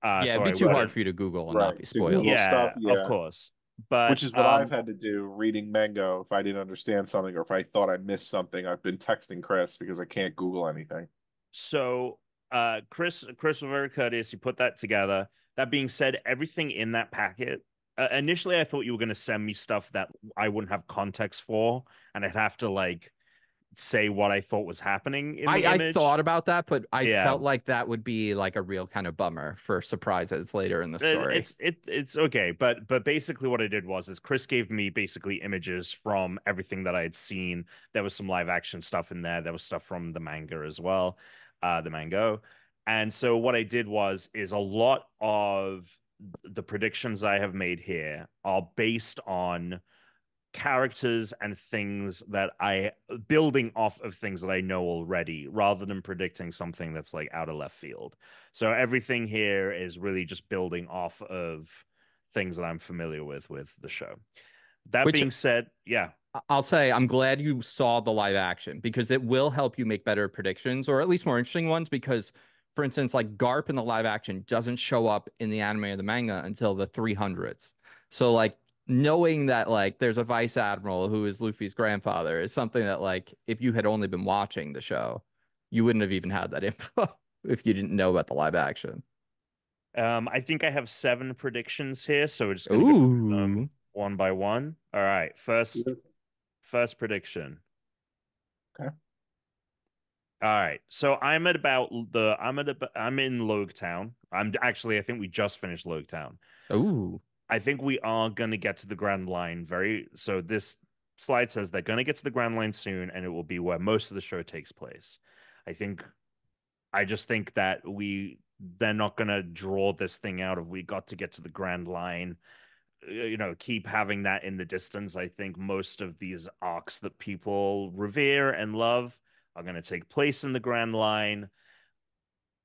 Yeah, So it'd be I too hard wouldn't. for you to Google and not Right. be To spoiled. Google stuff, Yeah, of yeah. course. Which But is what I've had to do reading Mango if I didn't understand something or if I thought I missed something. I've been texting Chris because I can't Google anything. so Chris was very courteous. He put that together. That being said, everything in that packet. Initially, I thought you were going to send me stuff that I wouldn't have context for, and I'd have to like say what I thought was happening in the I image. thought about that, but I Yeah, felt like that would be like a real kind of bummer for surprises later in the story. it's okay, but basically what I did was is Chris gave me basically images from everything that I had seen. There was some live action stuff in there. There was stuff from the manga as well, the mango. And so what I did was is a lot of the predictions I have made here are based on characters and things that I building off of things that I know already rather than predicting something that's like out of left field. So everything here is really just building off of things that I'm familiar with the show. That Which being said, yeah. I'll say I'm glad you saw the live action because it will help you make better predictions or at least more interesting ones. Because, for instance, like Garp in the live action doesn't show up in the anime or the manga until the 300s. So, like, knowing that like there's a vice admiral who is Luffy's grandfather is something that like if you had only been watching the show, you wouldn't have even had that info if you didn't know about the live action. I think I have 7 predictions here, so we're just gonna go Ooh. one by one. All right, first prediction. Okay. All right, so I'm at about the I'm in Logetown. I think we just finished Logetown. Ooh. I think we are gonna get to the Grand Line so this slide says they're gonna get to the Grand Line soon, and it will be where most of the show takes place. I just think that they're not gonna draw this thing out of we got to get to the Grand Line, keep having that in the distance. I think most of these arcs that people revere and love are going to take place in the Grand Line.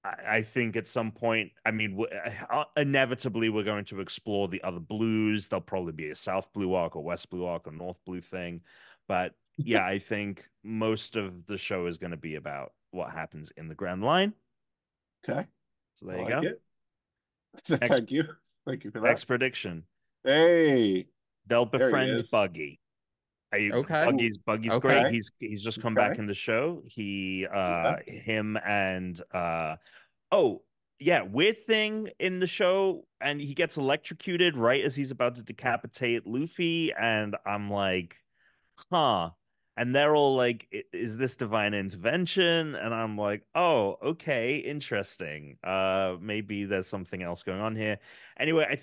I think at some point, I mean, inevitably, we're going to explore the other blues. There'll probably be a South Blue arc or West Blue arc or North Blue thing. But yeah, I think most of the show is going to be about what happens in the Grand Line. Okay. So there I you like go. it. Thank you. Thank you for that. Next prediction. Hey, They'll there he befriend is. Buggy. Okay. Buggy's Okay. great. He's just come back in the show. Him and oh yeah, weird thing in the show, and he gets electrocuted right as he's about to decapitate Luffy, and I'm like, huh. And they're all like, is this divine intervention? And I'm like, oh, okay, interesting. Maybe there's something else going on here. Anyway, I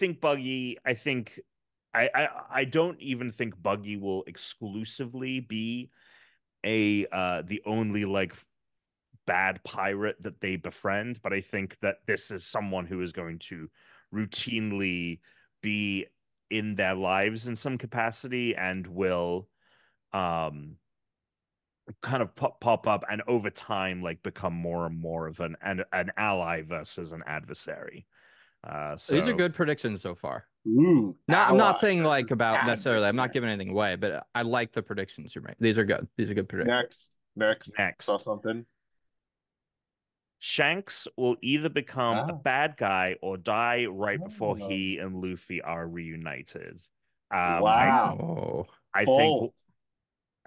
don't even think Buggy will exclusively be the only like bad pirate that they befriend, but I think that this is someone who is going to routinely be in their lives in some capacity and will kind of pop up and over time like become more and more of an ally versus an adversary. These are So good predictions so far. Ooh, I'm not ally saying like versus about necessarily. I'm not adversary. giving anything away, but I like the predictions you make. These are good. These are good predictions. Next. Saw next, something. Shanks will either become a Ah. bad guy or die right before Oh. he and Luffy are reunited. Um, I Wow. Oh. I think Bold.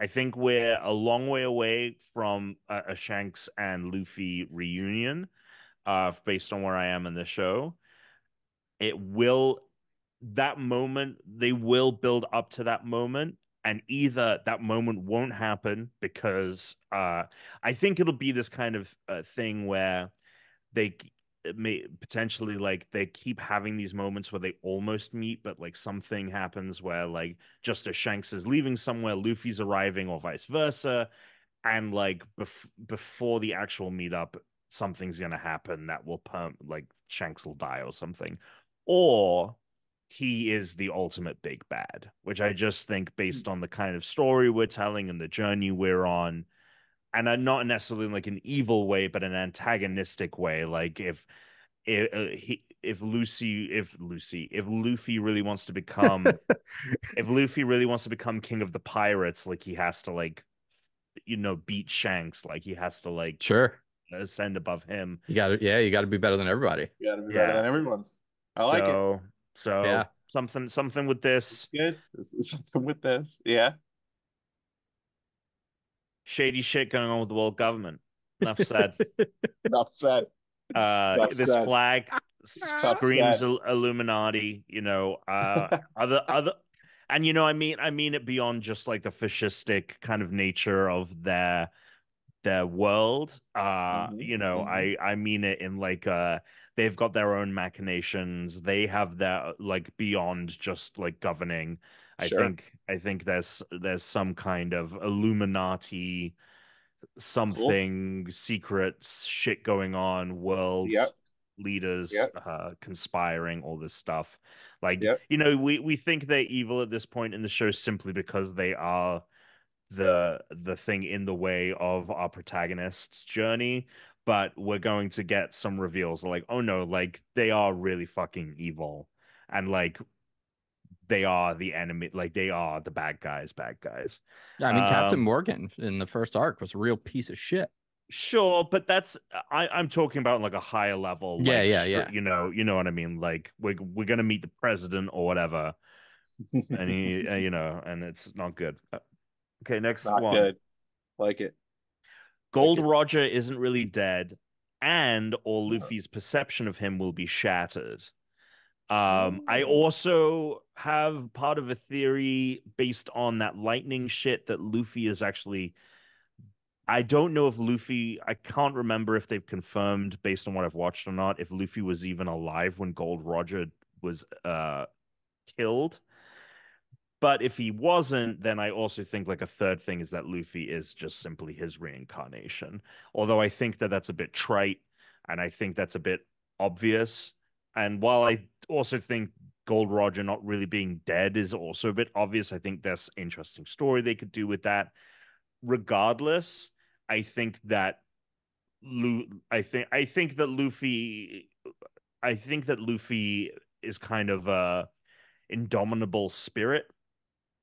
I think we're a long way away from a Shanks and Luffy reunion, based on where I am in the show. It will that moment they will build up to that moment, and either that moment won't happen because I think it'll be this kind of thing where they may potentially like they keep having these moments where they almost meet, but like something happens where like just as Shanks is leaving somewhere, Luffy's arriving, or vice versa, and like before the actual meetup, something's gonna happen that will like Shanks will die or something, or he is the ultimate big bad, which I just think based on the kind of story we're telling and the journey we're on, and not necessarily in like an evil way, but an antagonistic way. Like if Luffy really wants to become if Luffy really wants to become king of the pirates, like he has to like beat Shanks, like he has to like Sure. ascend above him. You gotta be better than everybody. You gotta be better Yeah. than everyone. I like it. So Yeah. something with this Good. This is something with this. Yeah. shady shit going on with the world government. Enough said. Enough said. Enough This said. flag Enough screams said. Illuminati. Other, and I mean it beyond just like the fascistic kind of nature of their world. Mhm. I mean it in like they've got their own machinations. They have their like beyond just like governing. Sure. I think there's some kind of Illuminati Cool. something secret shit going on, world Yep. leaders Yep. conspiring, all this stuff. Like, Yep. we think they're evil at this point in the show simply because they are the thing in the way of our protagonist's journey. But we're going to get some reveals like, oh no, like they are really fucking evil. And like they are the enemy, like they are the bad guys, bad guys. Yeah, I mean, Captain Um, Morgan in the first arc was a real piece of shit. Sure, but that's I'm talking about like a higher level, Yeah, like yeah, yeah. you know what I mean. Like we're gonna meet the president or whatever, and he, and it's not good. Okay, next Not one. good. Like it. Like Gold it. Roger isn't really dead, and or Luffy's perception of him will be shattered. I also have part of a theory based on that lightning shit that Luffy is actually. I don't know if Luffy, I can't remember if they've confirmed based on what I've watched or not, if Luffy was even alive when Gold Roger was killed. But if he wasn't, then I also think like a third thing is that Luffy is just simply his reincarnation. Although I think that that's a bit trite and I think that's a bit obvious. And while I also think Gold Roger not really being dead is also a bit obvious, I think there's interesting story they could do with that. Regardless, I think that I think that Luffy is kind of a indomitable spirit,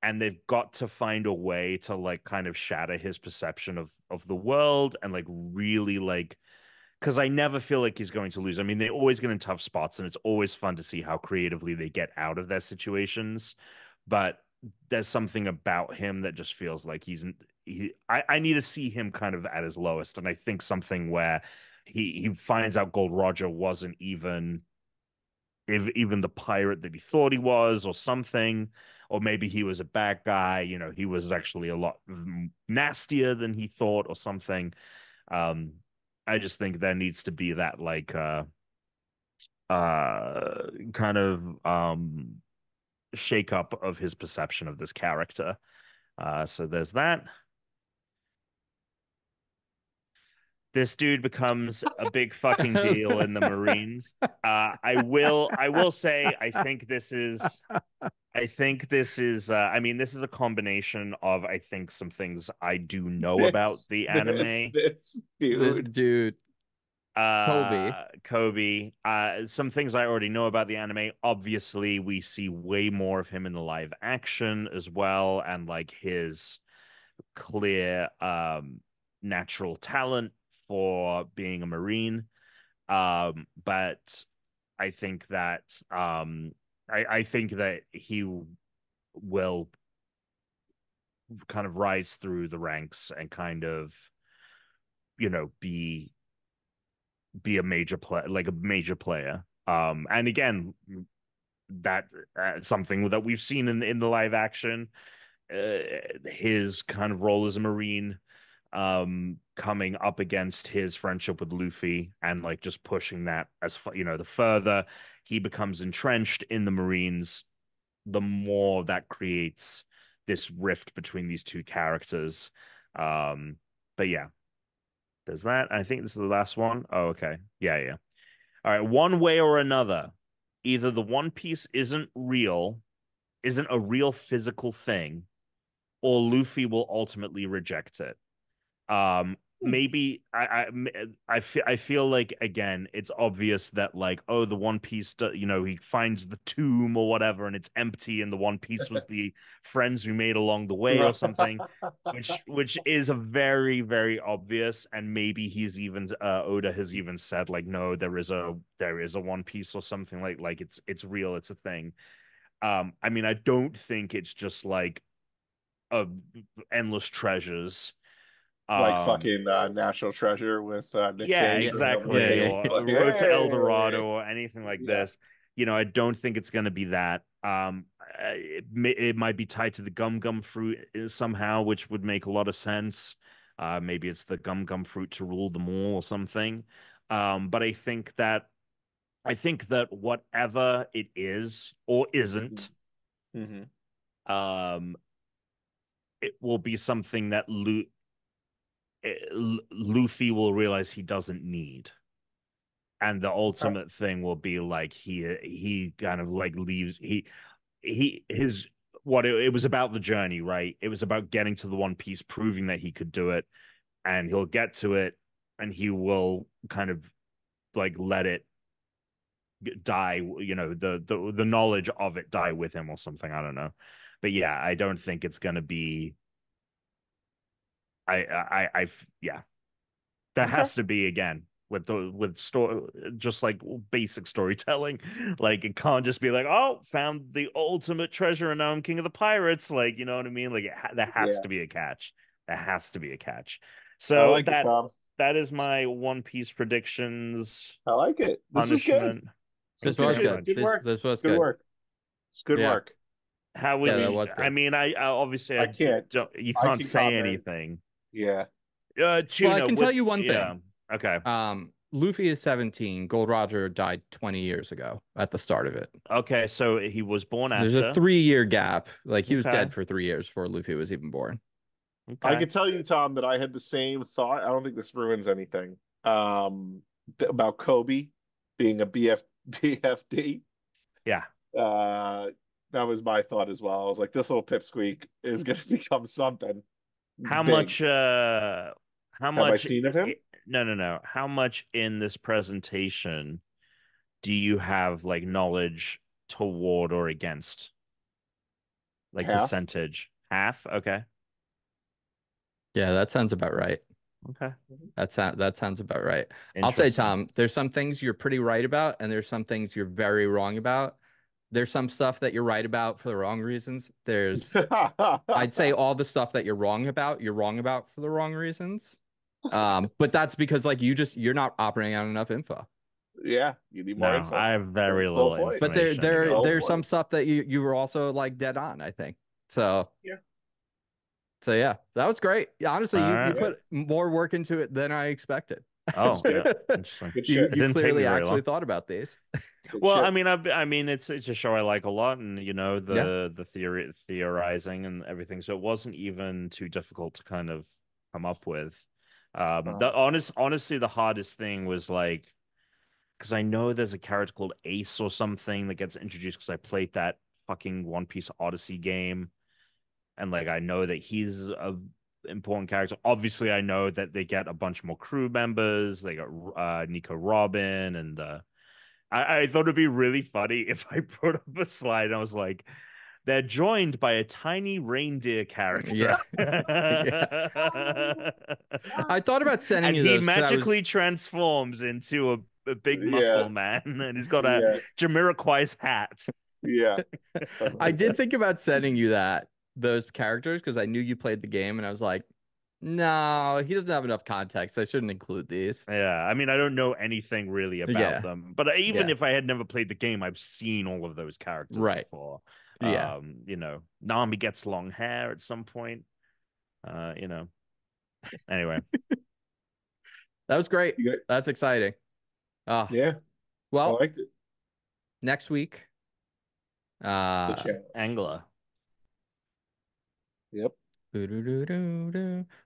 and they've got to find a way to like kind of shatter his perception of the world and like really like, because I never feel like he's going to lose. I mean, they always get in tough spots, and it's always fun to see how creatively they get out of their situations. But there's something about him that just feels like I need to see him kind of at his lowest. And I think something where he finds out Gold Roger wasn't even if even the pirate that he thought he was, or something, or maybe he was a bad guy. He was actually a lot nastier than he thought, or something. Um, I just think there needs to be that like kind of shake up of his perception of this character. So there's that. This dude becomes a big fucking deal in the Marines. I will say I think this is I mean this is a combination of I think some things I do know about the anime. This This dude. dude, Kobe. Kobe. Some things I already know about the anime. Obviously, we see way more of him in the live action as well, and like his clear natural talent for being a Marine. But I think that I think that he will kind of rise through the ranks and kind of, be a major player, like a major player. And again, that something that we've seen in the live action, his kind of role as a Marine, coming up against his friendship with Luffy and like just pushing that the further he becomes entrenched in the Marines, the more that creates this rift between these two characters. But yeah, there's that. I think this is the last one. Oh, okay. Yeah, yeah. All right. One way or another, either the One Piece isn't a real physical thing, or Luffy will ultimately reject it. Maybe I feel like again it's obvious that like, oh, the One Piece he finds the tomb or whatever and it's empty, and the One Piece was the friends we made along the way or something, which is a very very obvious. And maybe he's even Oda has even said like, no, there is a One Piece or something, like it's real, it's a thing. I mean, I don't think it's just like uh endless treasures. Like um fucking National Treasure with Nick Yeah, Cage or something. Yeah, exactly. yeah, It's Or like, Road to El hey, Dorado or anything like yeah, this. I don't think it's going to be that. It might be tied to the gum gum fruit somehow, which would make a lot of sense. Maybe it's the gum gum fruit to rule them all or something. But I think that whatever it is or isn't, mm-hmm. um, it will be something that Luffy will realize he doesn't need. and the ultimate thing will be like he kind of like leaves he his what it was about the journey, right? It was about getting to the One Piece, proving that he could do it, and he'll get to it, and he will kind of like let it die, the knowledge of it die with him or something. I don't know, but yeah, I don't think it's gonna be. Yeah, that Okay. has to be again with story, just like basic storytelling. Like it can't just be like, oh, found the ultimate treasure and now I'm king of the pirates. Like, you know what I mean? Like there has Yeah. to be a catch. There has to be a catch. I So like it, Tom. that is my One Piece predictions. I like it. This was good. Punishment. This This Thank you was was very good. good. much. Good work. This It's was good good. work. It's good Yeah. work. How Yeah, would that you? was I good. mean, I obviously I can't. you I can't can say comment. anything. Yeah. Well, I Tuna can tell with you one yeah. thing. Okay. Luffy is 17. Gold Roger died 20 years ago at the start of it. Okay, so he was born So there's a after. 3-year gap. Like he was Okay. dead for 3 years before Luffy was even born. I Okay. can tell you, Tom, that I had the same thought. I don't think this ruins anything. About Kobe being a BFD. Yeah. Uh, that was my thought as well. I was like, this little pipsqueak is going to become something How big. much how Have I much seen of him? no. How much in this presentation do you have like knowledge toward or against? Like Half. percentage? Half? Okay. Yeah, that sounds about right. Okay. That sounds about right. I'll say, Interesting. Tom, there's some things you're pretty right about, and there's some things you're very wrong about. There's some stuff that you're right about for the wrong reasons. I'd say all the stuff that you're wrong about for the wrong reasons. But that's because like you're not operating on enough info. Yeah, you need more No, info. I have very It's the whole little point. But information. Yeah. Oh there's boy. some stuff that you were also like dead on, I think. So Yeah. so yeah, that was great. All Honestly, you right. Yeah. put more work into it than I expected. It's Oh, good. yeah. Interesting. Good You shit. It you didn't take me clearly very actually long. thought about these. Good Well, shit. I mean, it's a show I like a lot, and Yeah. the theorizing and everything. So it wasn't even too difficult to kind of come up with. Uh, Honestly, the hardest thing was like because I know there's a character called Ace or something that gets introduced because I played that fucking One Piece Odyssey game, and like I know that he's a important character. Obviously, I know that they get a bunch more crew members. They got Nico Robin and I thought it'd be really funny if I put up a slide and I was like, they're joined by a tiny reindeer character. Yeah. Yeah. I thought about sending And you he those because I magically was transforms into a big yeah. muscle man and he's got a Yeah. Jamiroquai's hat. Yeah. I did Amazing. think about sending you those characters because I knew you played the game and I was like, no, he doesn't have enough context. I shouldn't include these. Yeah, I mean, I don't know anything really about Yeah. them, but even Yeah. if I had never played the game, I've seen all of those characters Right. before. Yeah. Nami gets long hair at some point. Uh, you know. Anyway, That was great. You got, That's exciting. Oh, yeah. I well, liked it. next week. The Uh, challenge. Angler. Yep.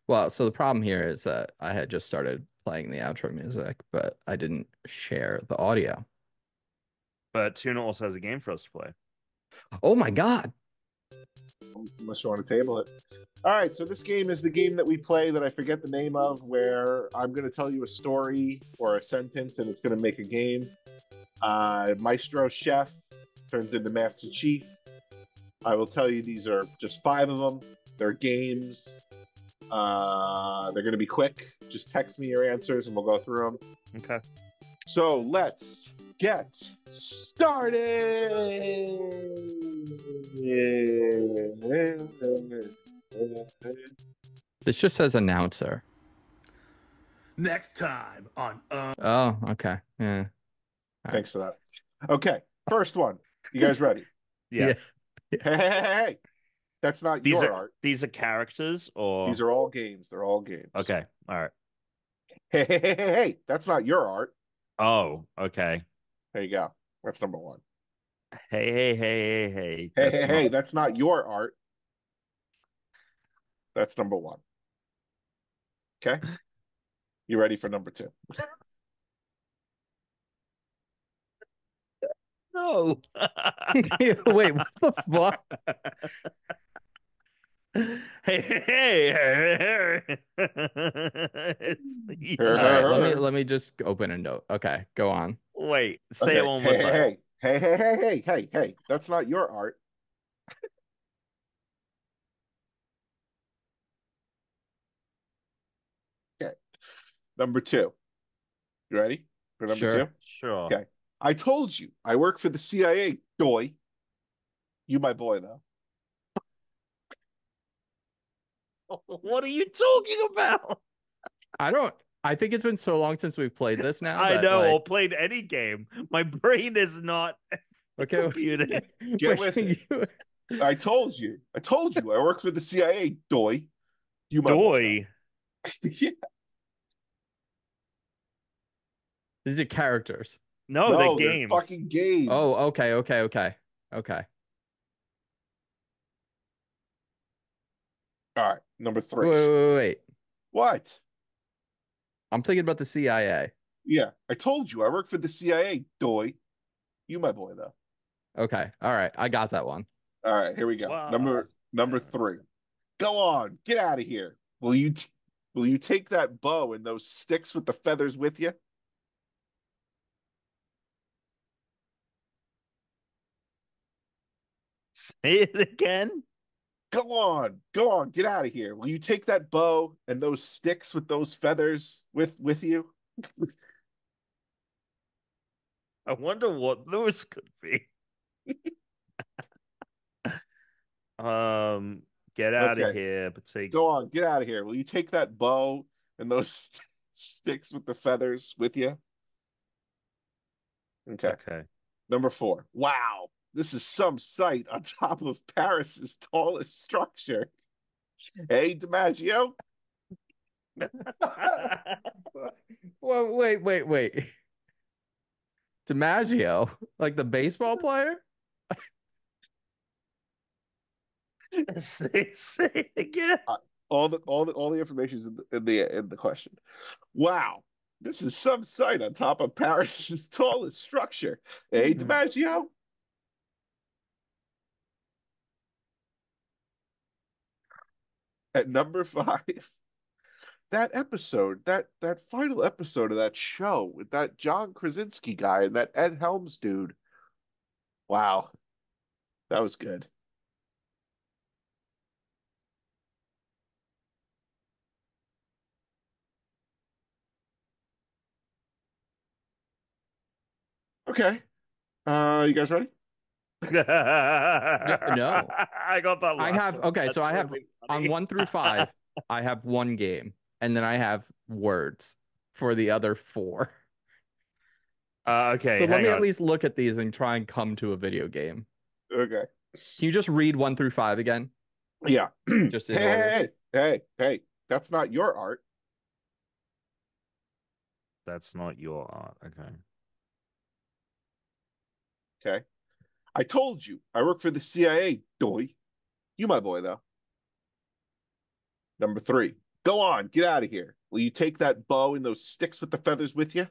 well, so the problem here is that I had just started playing the outro music, but I didn't share the audio. But Tuna also has a game for us to play. Oh my God. Unless you want to table it. All right, so this game is the game that we play that I forget the name of, where I'm going to tell you a story or a sentence, and it's going to make a game. Maestro Chef turns into Master Chief. I will tell you these are just 5 of them. They're games. They're going to be quick. Just text me your answers, and we'll go through them. Okay. So let's get started. This just says announcer. Next time on Oh, okay. Yeah. Thanks for that. Okay, first one. You guys ready? Yeah. Hey. That's not These your are art. these are characters or These are all games. They're all games. okay. All right. Hey. That's not your art. Oh, okay. There you go. That's number 1. Hey. That's Hey. not That's not your art. That's number 1. Okay. You ready for number 2? No. Wait, what the fuck? Hey. All right, let me just open a note. Okay, go on. Wait, say it Okay. one more time. Hey. That's not your art. Okay. Number two. You ready for number Sure. two? Sure. Okay. I told you I work for the CIA, doy. You my boy though. What are you talking about? I think it's been so long since we've played this now I that know, like or played any game. My brain is not okay, computing. Get with it. I told you. I work for the CIA, doy. You my boy Doy. though. Yeah. These are characters. No, the No, they're games. fucking games. Oh, okay. All right, number three. Wait. What? I'm thinking about the CIA. Yeah, I told you I work for the CIA, doy. You my boy though. Okay. All right. I got that one. All right, here we go. Wow. Number three. Go on, get out of here. Will you take that bow and those sticks with the feathers with you? Say it again. Go on, get out of here. Will you take that bow and those sticks with those feathers with you? I wonder what those could be. Get out of Okay, here, but take. go on, get out of here. Will you take that bow and those sticks with the feathers with you? Okay. Okay. Number four. Wow, this is some sight on top of Paris's tallest structure. Hey, DiMaggio. Well, wait. DiMaggio, like the baseball player? Say it again. All the information is in the question. Wow, this is some sight on top of Paris's tallest structure. Hey, DiMaggio. At number five, that final episode of that show with that John Krasinski guy and that Ed Helms dude. Wow, that was good. Okay, you guys ready? No. I got that I last have one. okay, That's so I have really on funny. 1 through 5, I have one game, and then I have words for the other 4. Okay, So let hang me at on. least look at these and try and come to a video game. Okay. Can you just read 1 through 5 again? Yeah. Just in order. Hey. That's not your art. That's not your art. Okay. Okay. I told you I work for the CIA, doy. You my boy though. Number three. Go on, get out of here. Will you take that bow and those sticks with the feathers with you?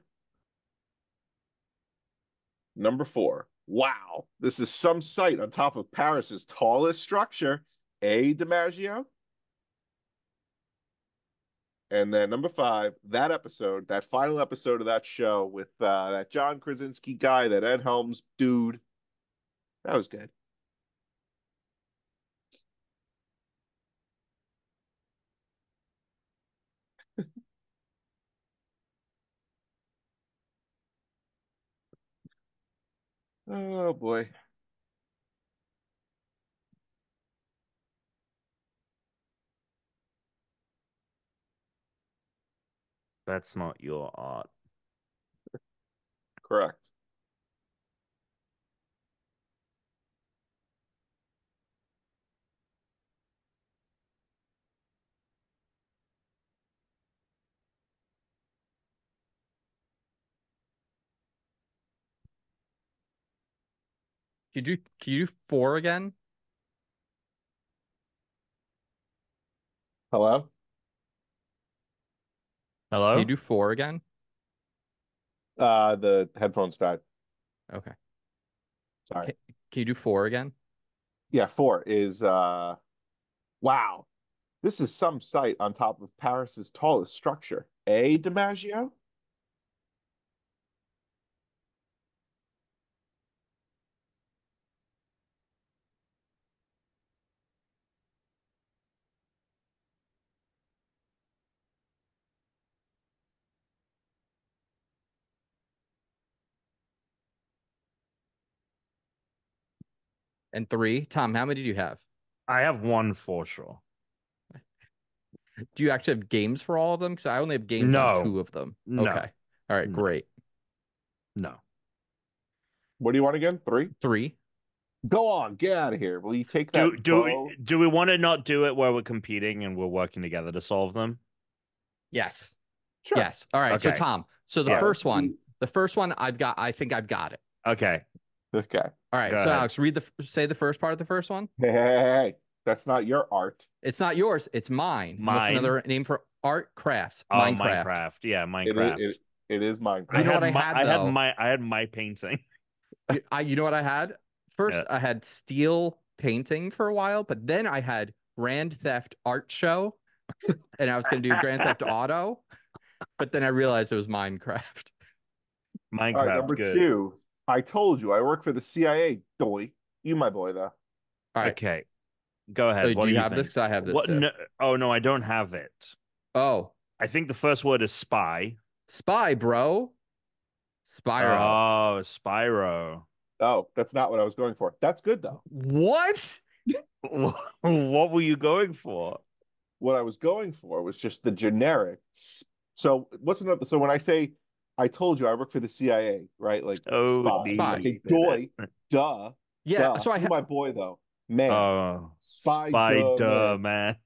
Number four. Wow, this is some sight on top of Paris's tallest structure. DiMaggio. And then number five, that final episode of that show with that John Krasinski guy, that Ed Helms dude. That was good. Oh boy. That's not your art. Correct. Can you do 4 again? Hello? Can you Hello? do 4 again? The headphones died. Okay. Sorry. Can you do 4 again? Yeah, 4 is wow. This is some site on top of Paris's tallest structure. DiMaggio? And 3. Tom, how many do you have? I have 1 for sure. Do you actually have games for all of them? Because I only have games on 2 of them. No. Okay. All right, great. No. What do you want again? 3? 3. Go on, get out of here. Will you take that bow? Do we want to not do it where we're competing and we're working together to solve them? Yes. Sure. Yes. All right. So Okay. Tom, so the first one I think I've got it. Okay. Okay. All right. Go So ahead. Alex, say the first part of the first one. Hey, that's not your art. It's not yours, it's mine. And what's Mine. another name for art crafts? Oh, Minecraft. Minecraft. Yeah, Minecraft. It is Minecraft. You know what I had, though? I had my painting. You know what I had? First, Yeah. I had steel painting for a while, but then I had Grand Theft Art Show, and I was going to do Grand Theft Auto, but then I realized it was Minecraft. Minecraft. All right, number good. 2. I told you I work for the CIA, doy. You my boy, though. All right. Okay. Go ahead. What do you have think? this? Because I have this What? too. No, oh, no, I don't have it. Oh, I think the first word is spy. Spy, bro. Spyro. Oh, Spyro. Oh, that's not what I was going for. That's good, though. What? What were you going for? What I was going for was just the generic. So what's another? So when I say I told you I work for the CIA, right? Like Oh, Spy. Okay, doy, duh. Yeah. Duh. So I You my boy though, man. Oh, Spy, duh, duh, man.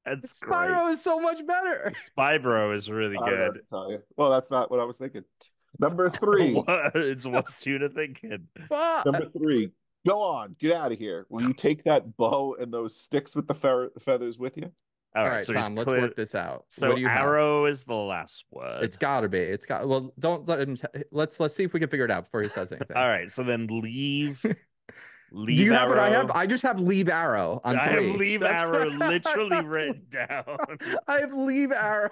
That's Spyro great. is so much better. Spybro is really I don't know what good. to tell you. Well, that's not what I was thinking. Number 3. What's Tuna thinking? Fuck. Number 3. Go on, get out of here. Will you take that bow and those sticks with the feathers with you? All All right, right, so Tom, let's work this out. So what do you arrow is the last word. It's gotta be. It's got. Well, don't let him. Let's see if we can figure it out before he says anything. All right, so then leave. Do you have arrow. it? I just have leave arrow on 3. I have leave That's arrow what literally written down. I have leave arrow.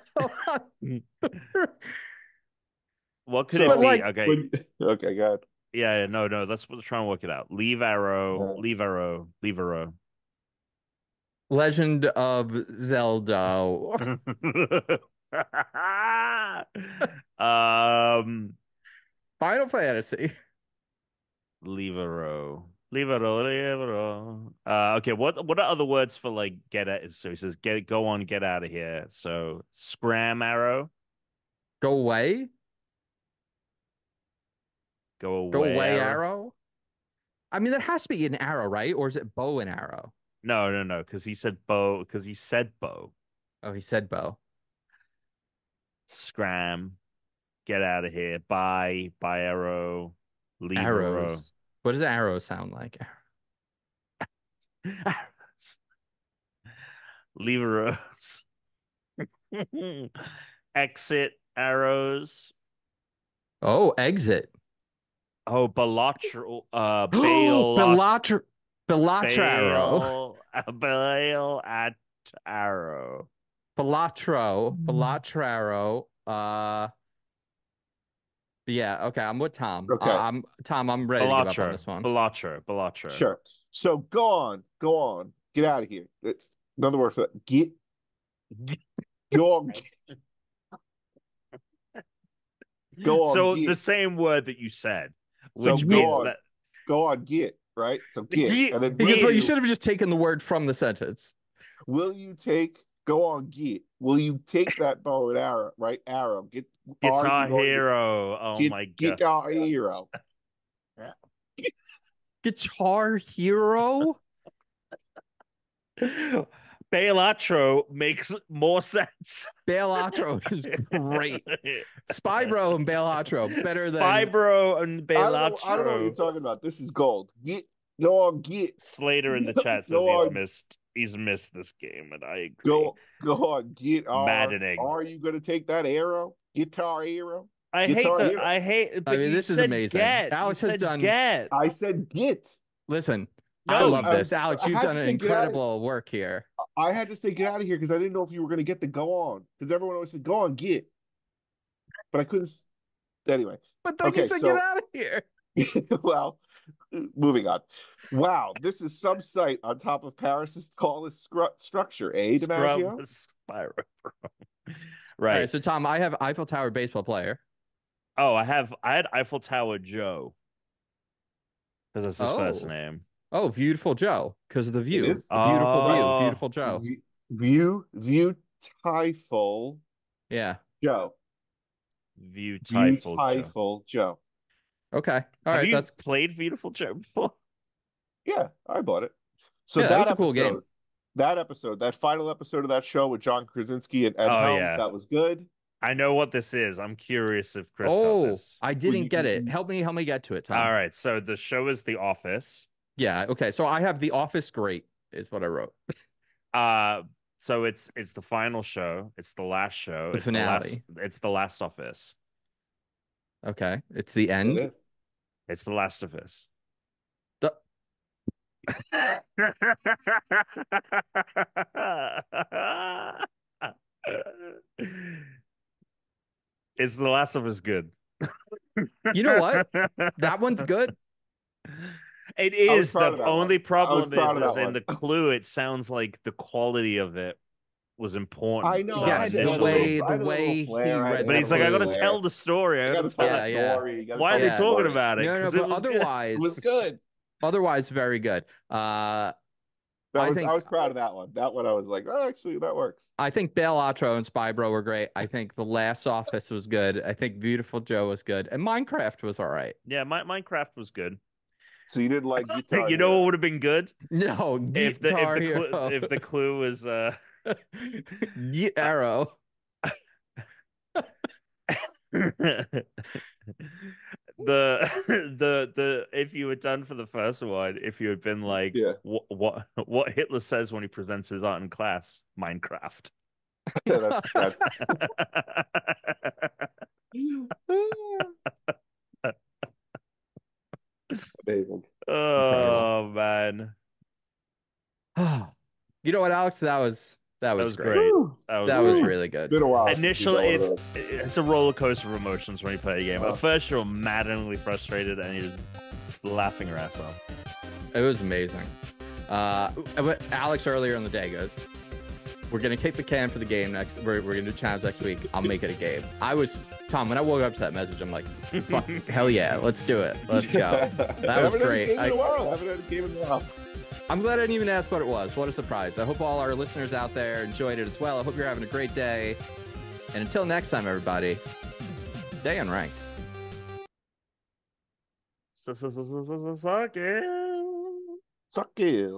What could So, it be? like- Okay. Okay, go ahead. Yeah, no. Let's try and work it out. Leave arrow, leave arrow, leave arrow. Legend of Zelda. Final Fantasy. Leave arrow. Leave arrow, leave arrow. Okay, what are other words for like get at? So he says go on, get out of here. So scram arrow. Go away. Go away, Go away arrow. I mean, there has to be an arrow, right? Or is it bow and arrow? No, because he said bow. Because he said bow. Oh, he said bow. Scram. Get out of here. Bye arrow. Leave Arrows. arrow. What does arrow sound like? Arrows. Leave arrows. Exit arrows. Oh, exit. Oh, Balatro. Belatra arrow. Bail at arrow. Belatra arrow. Yeah, okay, I'm with Tom. Okay. I'm ready to give up on this one. Balatro. Sure. So go on, get out of here. It's another word for that. Get go on. Go on. So get. the same word that you said, So which go means on. that Go on, get, right? So get. Get. And then Well, you should have just taken the word from the sentence. will you take go on, get? Will you take that bow and arrow, right? Arrow. Guitar Hero. Oh my god. Guitar Hero. Guitar Hero? Balatro makes more sense. Balatro is great. Spybro and Balatro better than Spybro and Balatro. I don't know what you're talking about. This is gold. Go on, get. Slater in the chat says he's missed this game, and I agree. Go on, Maddening. Are you gonna take that arrow? Guitar Hero? I hate, but this is amazing. Get. Alex has done. Get. I said get. Listen, No, I love this. Alex, you've done an incredible work here. I had to say get out of here because I didn't know if you were gonna get the go on. Because everyone always said go on, get. But I couldn't anyway. But then you said get out of here. Well, moving on. Wow, this is some site on top of Paris's tallest structure, DiMaggio? Spiral. Right. Right. All right. So Tom, I have Eiffel Tower baseball player. Oh, I had Eiffel Tower Joe. Because that's his first name. Oh, Beautiful Joe, because of the view. It is? Beautiful view, Beautiful Joe. Beautiful. Yeah. Joe. Beautiful Joe. Okay. All Have right. you played Beautiful Joe before? Yeah, I bought it. So yeah, that was a cool game. That final episode of that show with John Krasinski and Ed Helms, that was good. I know what this is. I'm curious if Chris got this. I didn't get it. Help me get to it, Tom. All right. So the show is The Office. Yeah. Okay. So I have The Office Great is what I wrote. So it's the final show. It's the last show. The finale. It's the Last Office. Okay. It's the end. It's the Last of Us. Is The Last of Us good? You know what? That one's good. It is. The only problem is in the clue, it sounds like the quality of it was important. I know. Yes, the way he read. But he's like, I gotta tell the story. I gotta tell the story. Why are they talking about it? No, but otherwise, it was good. Otherwise, very good. I was proud of that one. That one I was like, oh, actually, that works. I think Bale Outro and Spy Bro were great. I think The Last Office was good. I think Beautiful Joe was good. And Minecraft was all right. Yeah, Minecraft was good. So you didn't like Guitar You know what would have been good? No, if the clue was Get Arrow. the if you were done for the first one, if you had been like, what Hitler says when he presents his art in class, Minecraft. that's amazing. Oh man. You know what, Alex? That was great. That was really good. Been a while. Initially, it's a roller coaster of emotions when you play a game. At first, you're maddeningly frustrated and you're just laughing your ass off. It was amazing. Alex earlier in the day goes, "We're gonna kick the can for the game next. We're gonna do challenge next week. I'll make it a game." Tom, when I woke up to that message, I'm like, "Fuck, hell yeah, let's do it. Let's go." That was great. I haven't had a game in a while. I'm glad I didn't even ask what it was. What a surprise. I hope all our listeners out there enjoyed it as well. I hope you're having a great day. And until next time, everybody, stay unranked. Suck it. Suck it.